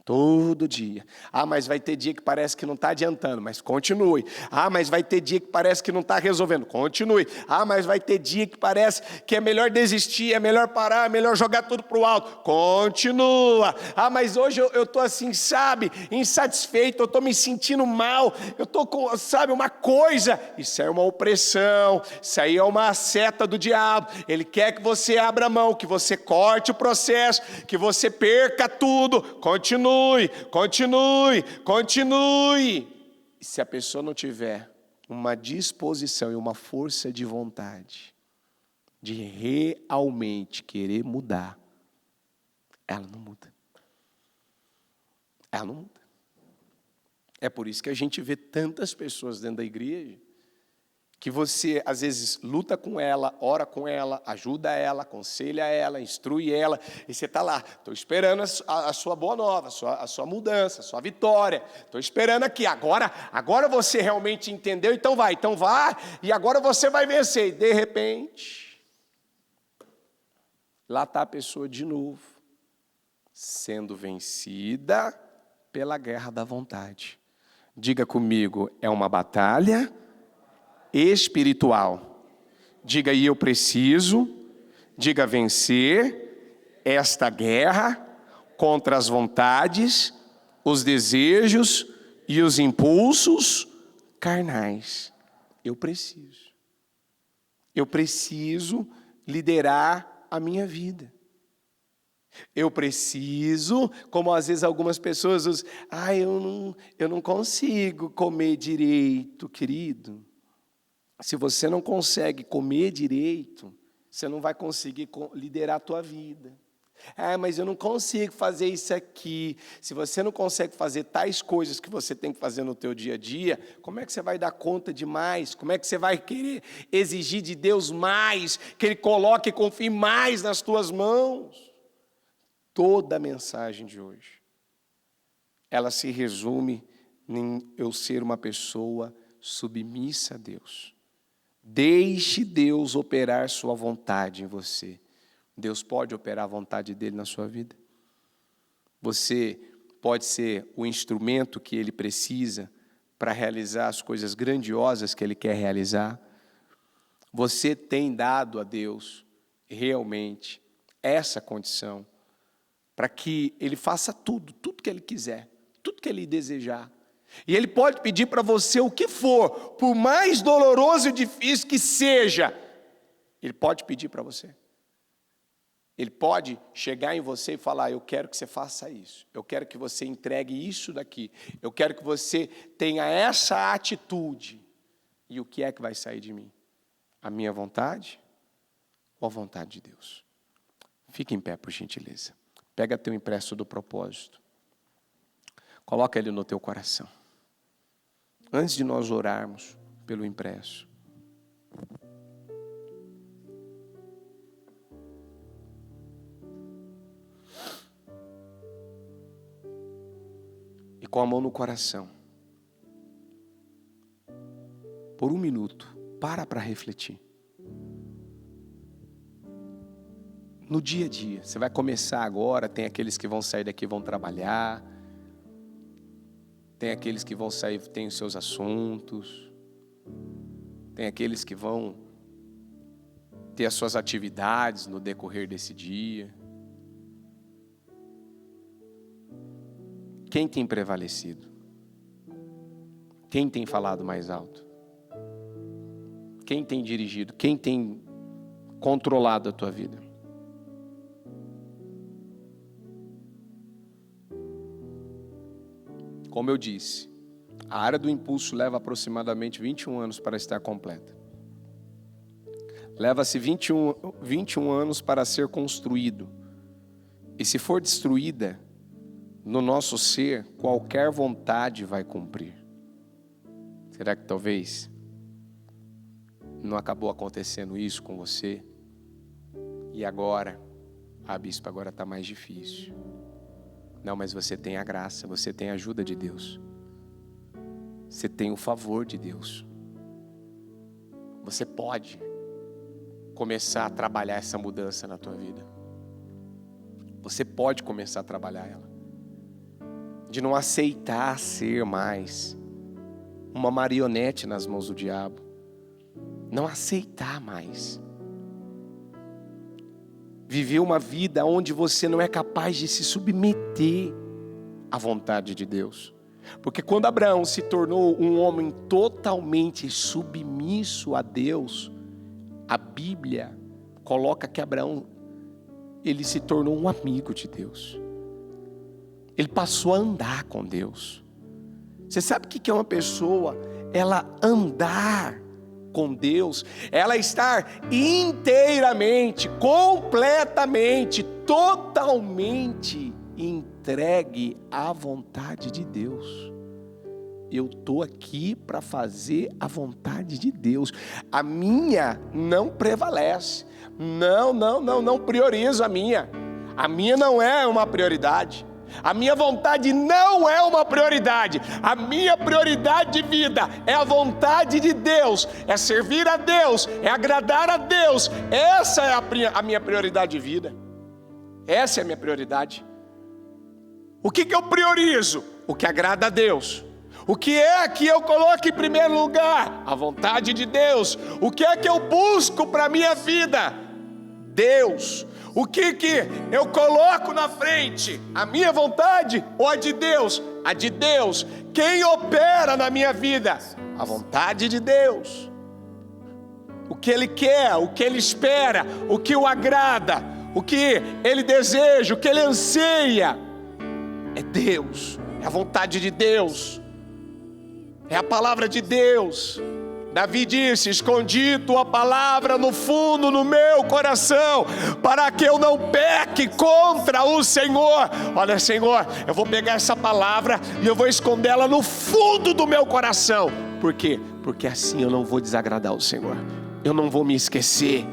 Todo dia. Mas vai ter dia que parece que não está adiantando, mas continue. Mas vai ter dia que parece que não está resolvendo, continue. Mas vai ter dia que parece que é melhor desistir, é melhor parar, é melhor jogar tudo para o alto, continua. Mas hoje eu estou assim, sabe, insatisfeito, eu estou me sentindo mal, eu estou com, sabe, uma coisa. Isso é uma opressão, isso aí é uma seta do diabo. Ele quer que você abra mão, que você corte o processo, que você perca tudo, continue. Continue. E se a pessoa não tiver uma disposição e uma força de vontade de realmente querer mudar, ela não muda. Ela não muda. É por isso que a gente vê tantas pessoas dentro da igreja que você, às vezes, luta com ela, ora com ela, ajuda ela, aconselha ela, instrui ela, e você está lá, estou esperando a sua boa nova, a sua mudança, a sua vitória, estou esperando aqui, agora você realmente entendeu, então vai, e agora você vai vencer, e de repente, lá está a pessoa de novo, sendo vencida pela guerra da vontade. Diga comigo, é uma batalha espiritual. Diga aí, eu preciso, diga vencer esta guerra contra as vontades, os desejos e os impulsos carnais. Eu preciso liderar a minha vida. Eu preciso, como às vezes algumas pessoas usam, eu não consigo comer direito, querido. Se você não consegue comer direito, você não vai conseguir liderar a tua vida. Mas eu não consigo fazer isso aqui. Se você não consegue fazer tais coisas que você tem que fazer no teu dia a dia, como é que você vai dar conta de mais? Como é que você vai querer exigir de Deus mais? Que Ele coloque e confie mais nas tuas mãos? Toda a mensagem de hoje, ela se resume em eu ser uma pessoa submissa a Deus. Deixe Deus operar sua vontade em você. Deus pode operar a vontade dele na sua vida. Você pode ser o instrumento que ele precisa para realizar as coisas grandiosas que ele quer realizar. Você tem dado a Deus realmente essa condição para que ele faça tudo que ele quiser, tudo que ele desejar. E ele pode pedir para você o que for, por mais doloroso e difícil que seja, ele pode pedir para você. Ele pode chegar em você e falar, eu quero que você faça isso, eu quero que você entregue isso daqui, eu quero que você tenha essa atitude. E o que é que vai sair de mim? A minha vontade ou a vontade de Deus? Fique em pé, por gentileza. Pega teu impresso do propósito. Coloca ele no teu coração. Antes de nós orarmos pelo impresso. E com a mão no coração. Por um minuto, para refletir. No dia a dia, você vai começar agora, tem aqueles que vão sair daqui e vão trabalhar, tem aqueles que vão sair, tem os seus assuntos, tem aqueles que vão ter as suas atividades no decorrer desse dia. Quem tem prevalecido? Quem tem falado mais alto? Quem tem dirigido? Quem tem controlado a tua vida? Como eu disse, a área do impulso leva aproximadamente 21 anos para estar completa. Leva-se 21 anos para ser construído. E se for destruída, no nosso ser, qualquer vontade vai cumprir. Será que talvez não acabou acontecendo isso com você? E agora, bispo, agora está mais difícil. Não, mas você tem a graça, você tem a ajuda de Deus. Você tem o favor de Deus. Você pode começar a trabalhar essa mudança na tua vida. Você pode começar a trabalhar ela. De não aceitar ser mais uma marionete nas mãos do diabo. Não aceitar mais. Viver uma vida onde você não é capaz de se submeter à vontade de Deus. Porque quando Abraão se tornou um homem totalmente submisso a Deus, a Bíblia coloca que Abraão, ele se tornou um amigo de Deus. Ele passou a andar com Deus. Você sabe o que é uma pessoa, ela andar com Deus, ela estar inteiramente, completamente, totalmente entregue à vontade de Deus. Eu estou aqui para fazer a vontade de Deus. A minha não prevalece. Não priorizo a minha. A minha não é uma prioridade. A minha vontade não é uma prioridade. A minha prioridade de vida é a vontade de Deus, é servir a Deus, é agradar a Deus. Essa é a minha prioridade de vida. Essa é a minha prioridade. O que eu priorizo? O que agrada a Deus. O que é que eu coloco em primeiro lugar? A vontade de Deus. O que é que eu busco para a minha vida? Deus. O que eu coloco na frente? A minha vontade ou a de Deus? A de Deus. Quem opera na minha vida? A vontade de Deus. O que Ele quer, o que Ele espera, o que o agrada, o que ele deseja, o que ele anseia, é Deus, é a vontade de Deus, é a palavra de Deus. Davi disse: escondi tua palavra no fundo do meu coração, para que eu não peque contra o Senhor. Olha, Senhor, eu vou pegar essa palavra e eu vou escondê-la no fundo do meu coração. Por quê? Porque assim eu não vou desagradar o Senhor, eu não vou me esquecer.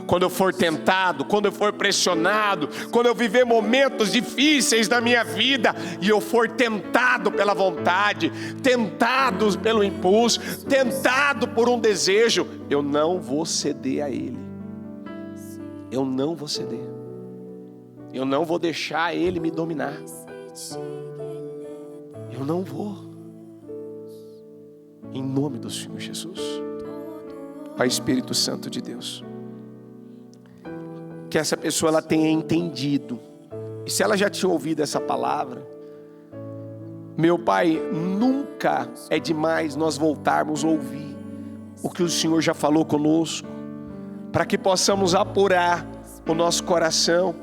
Quando eu for tentado, quando eu for pressionado, quando eu viver momentos difíceis da minha vida, e eu for tentado pela vontade, tentado pelo impulso, tentado por um desejo, eu não vou ceder a ele. Eu não vou ceder. Eu não vou deixar ele me dominar. Eu não vou. Em nome do Senhor Jesus. Pai, Espírito Santo de Deus, que essa pessoa ela tenha entendido, e se ela já tinha ouvido essa palavra, meu Pai, nunca é demais nós voltarmos a ouvir o que o Senhor já falou conosco, para que possamos apurar o nosso coração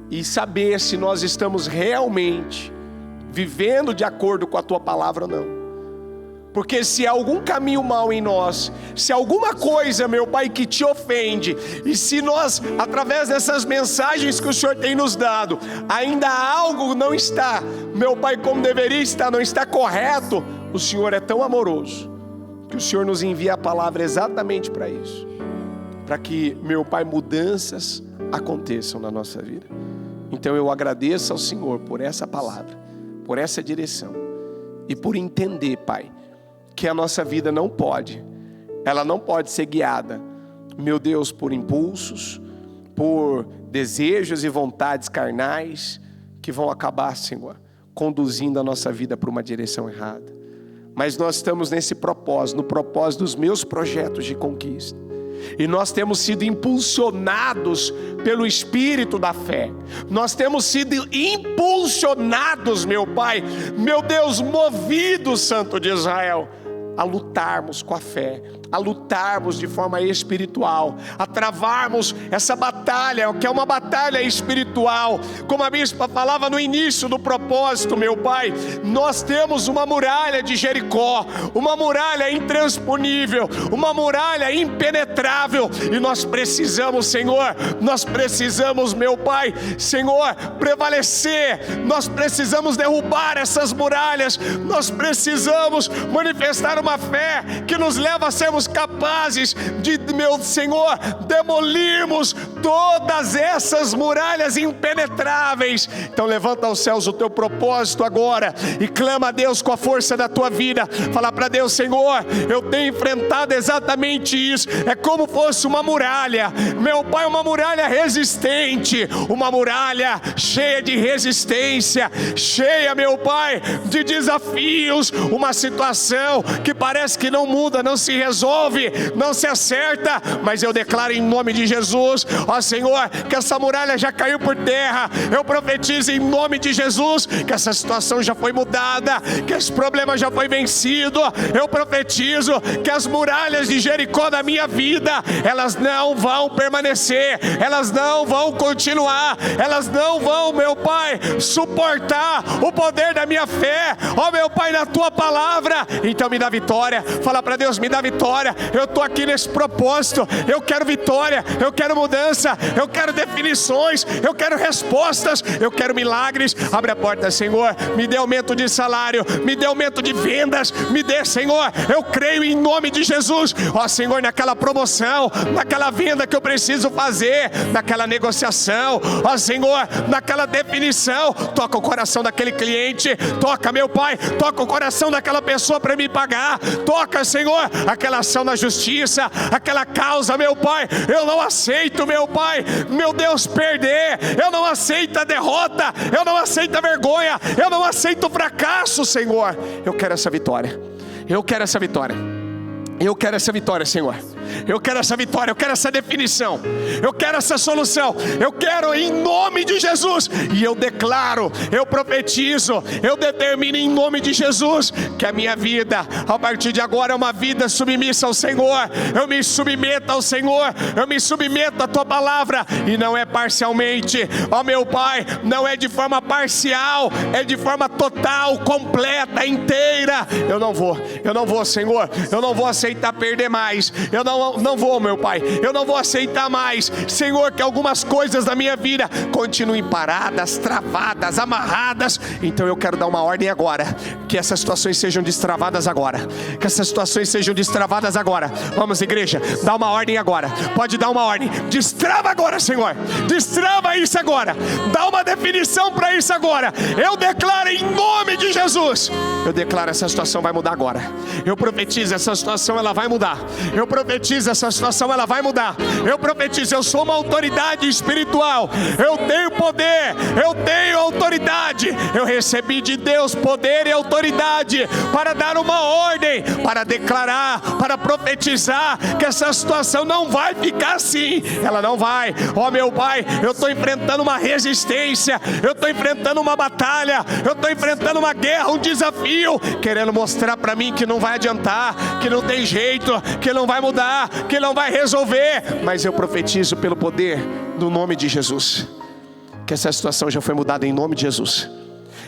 e saber se nós estamos realmente vivendo de acordo com a Tua palavra ou não. Porque se há algum caminho mau em nós, se há alguma coisa, meu Pai, que te ofende, e se nós, através dessas mensagens que o Senhor tem nos dado, ainda algo não está, meu Pai, como deveria estar, não está correto, o Senhor é tão amoroso, que o Senhor nos envia a palavra exatamente para isso, para que, meu Pai, mudanças aconteçam na nossa vida. Então eu agradeço ao Senhor por essa palavra, por essa direção, e por entender, Pai, que a nossa vida ela não pode ser guiada, meu Deus, por impulsos, por desejos e vontades carnais, que vão acabar, Senhor, conduzindo a nossa vida para uma direção errada. Mas nós estamos nesse propósito, no propósito dos meus projetos de conquista, e nós temos sido impulsionados pelo Espírito da fé. Nós temos sido impulsionados, meu Pai, meu Deus, movidos, Santo de Israel, a lutarmos com a fé, a lutarmos de forma espiritual, a travarmos essa batalha, que é uma batalha espiritual. Como a bispa falava no início do propósito, meu Pai, nós temos uma muralha de Jericó, uma muralha intransponível, uma muralha impenetrável, e nós precisamos, Senhor, nós precisamos, meu Pai, Senhor, prevalecer, nós precisamos derrubar essas muralhas, nós precisamos manifestar uma fé que nos leva a sermos capazes de, meu Senhor, demolirmos todas essas muralhas impenetráveis. Então levanta aos céus o teu propósito agora e clama a Deus com a força da tua vida. Fala para Deus: Senhor, eu tenho enfrentado exatamente isso. É como fosse uma muralha, meu Pai, uma muralha resistente, uma muralha cheia de resistência, cheia, meu Pai, de desafios, uma situação que parece que não muda, não se resolve, não se acerta, mas eu declaro em nome de Jesus, ó Senhor, que essa muralha já caiu por terra. Eu profetizo em nome de Jesus que essa situação já foi mudada, que esse problema já foi vencido. Eu profetizo que as muralhas de Jericó da minha vida, elas não vão permanecer, elas não vão continuar, elas não vão, meu Pai, suportar o poder da minha fé, ó meu Pai, na tua palavra. Então me dá vitória. Fala para Deus: me dá vitória. Eu estou aqui nesse propósito, eu quero vitória, eu quero mudança, eu quero definições, eu quero respostas, eu quero milagres. Abre a porta, Senhor, me dê aumento de salário, me dê aumento de vendas, me dê, Senhor, eu creio em nome de Jesus, ó Senhor, naquela promoção, naquela venda que eu preciso fazer, naquela negociação, ó Senhor, naquela definição. Toca o coração daquele cliente, toca, meu Pai, toca o coração daquela pessoa para me pagar, toca, Senhor, aquela ação na justiça, aquela causa, meu Pai. Eu não aceito, meu Pai, meu Deus, perder, eu não aceito a derrota, eu não aceito a vergonha, eu não aceito o fracasso, Senhor. Eu quero essa vitória, eu quero essa vitória, eu quero essa vitória, Senhor. Eu quero essa vitória, eu quero essa definição, eu quero essa solução, eu quero em nome de Jesus. E eu declaro, eu profetizo, eu determino em nome de Jesus que a minha vida a partir de agora é uma vida submissa ao Senhor. Eu me submeto ao Senhor, eu me submeto à tua palavra, e não é parcialmente, ó meu Pai, não é de forma parcial, é de forma total, completa, inteira. Eu não vou, Senhor, eu não vou aceitar perder mais, eu não vou, meu Pai, eu não vou aceitar mais, Senhor, que algumas coisas da minha vida continuem paradas, travadas, amarradas. Então eu quero dar uma ordem agora, que essas situações sejam destravadas agora, que essas situações sejam destravadas agora. Vamos, igreja, dá uma ordem agora, pode dar uma ordem, destrava agora, Senhor, destrava isso agora, dá uma definição para isso agora. Eu declaro em nome de Jesus, eu declaro, essa situação vai mudar agora. Eu profetizo, essa situação ela vai mudar. Eu profetizo, essa situação ela vai mudar. Eu profetizo, eu sou uma autoridade espiritual, eu tenho poder, eu tenho autoridade, eu recebi de Deus poder e autoridade para dar uma ordem, para declarar, para profetizar que essa situação não vai ficar assim, ela não vai. Ó meu Pai, eu estou enfrentando uma resistência, eu estou enfrentando uma batalha, eu estou enfrentando uma guerra, um desafio, querendo mostrar para mim que não vai adiantar, que não tem jeito, que não vai mudar, que não vai resolver. Mas eu profetizo pelo poder do nome de Jesus, que essa situação já foi mudada em nome de Jesus.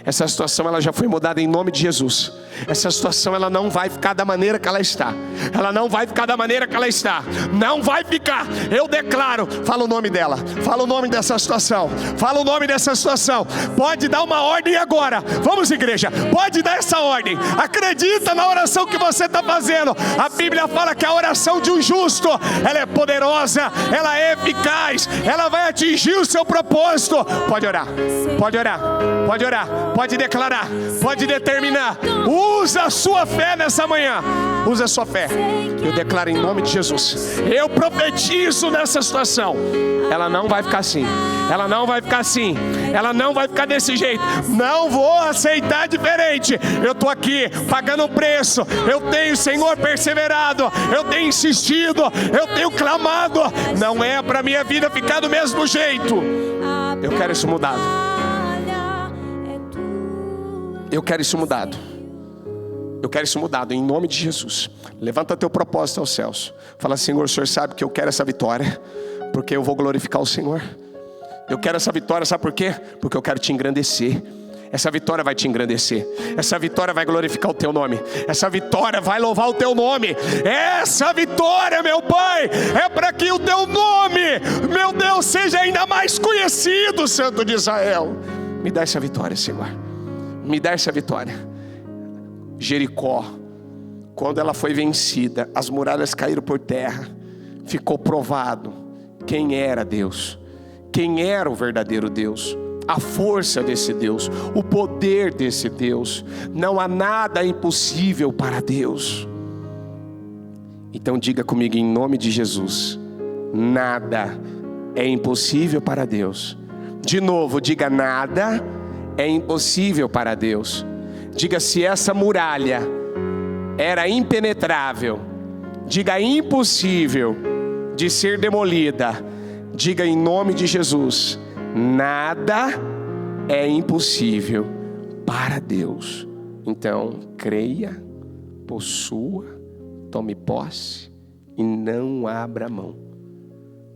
Essa situação ela já foi mudada em nome de Jesus. Essa situação ela não vai ficar da maneira que ela está. Ela não vai ficar da maneira que ela está. Não vai ficar. Eu declaro. Fala o nome dela. Fala o nome dessa situação. Fala o nome dessa situação. Pode dar uma ordem agora. Vamos, igreja. Pode dar essa ordem. Acredita na oração que você está fazendo. A Bíblia fala que a oração de um justo, ela é poderosa, ela é eficaz, ela vai atingir o seu propósito. Pode orar. Pode orar. Pode orar. Pode declarar, pode determinar. Usa a sua fé nessa manhã. Usa a sua fé. Eu declaro em nome de Jesus. Eu profetizo nessa situação. Ela não vai ficar assim. Ela não vai ficar assim. Ela não vai ficar desse jeito. Não vou aceitar diferente. Eu estou aqui pagando o preço. Eu tenho, Senhor, perseverado. Eu tenho insistido. Eu tenho clamado. Não é para minha vida ficar do mesmo jeito. Eu quero isso mudado. Eu quero isso mudado. Eu quero isso mudado em nome de Jesus. Levanta teu propósito aos céus. Fala, Senhor, o Senhor sabe que eu quero essa vitória, porque eu vou glorificar o Senhor. Eu quero essa vitória, sabe por quê? Porque eu quero te engrandecer. Essa vitória vai te engrandecer. Essa vitória vai glorificar o teu nome. Essa vitória vai louvar o teu nome. Essa vitória, meu Pai, é para que o teu nome, meu Deus, seja ainda mais conhecido, Santo de Israel. Me dá essa vitória, Senhor. Me dá essa vitória. Jericó, quando ela foi vencida, as muralhas caíram por terra. Ficou provado quem era Deus, quem era o verdadeiro Deus, a força desse Deus, o poder desse Deus. Não há nada impossível para Deus. Então diga comigo em nome de Jesus: nada é impossível para Deus. De novo, diga: nada é impossível para Deus. Diga: se essa muralha era impenetrável, diga: impossível de ser demolida. Diga em nome de Jesus: nada é impossível para Deus. Então creia, possua, tome posse e não abra mão.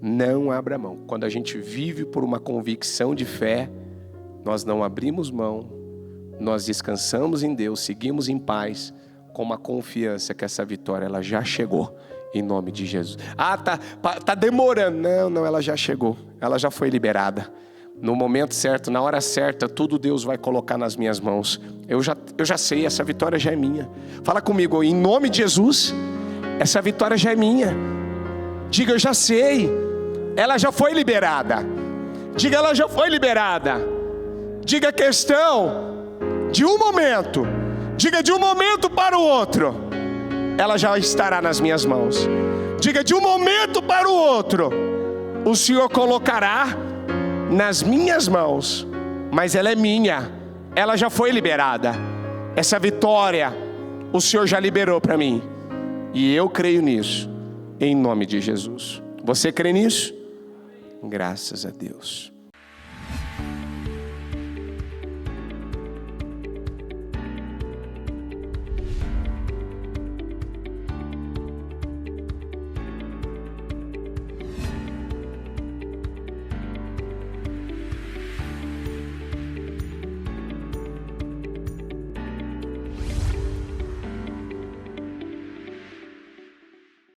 Não abra mão. Quando a gente vive por uma convicção de fé, nós não abrimos mão, nós descansamos em Deus, seguimos em paz, com uma confiança que essa vitória ela já chegou, em nome de Jesus. Tá demorando. Não, ela já chegou, ela já foi liberada. No momento certo, na hora certa, tudo Deus vai colocar nas minhas mãos. Eu já sei, essa vitória já é minha. Fala comigo, em nome de Jesus, essa vitória já é minha. Diga: eu já sei, ela já foi liberada. Diga: ela já foi liberada. Diga: questão de um momento. Diga: de um momento para o outro, ela já estará nas minhas mãos. Diga: de um momento para o outro, o Senhor colocará nas minhas mãos. Mas ela é minha, ela já foi liberada. Essa vitória o Senhor já liberou para mim, e eu creio nisso. em nome de Jesus. Você crê nisso? Graças a Deus.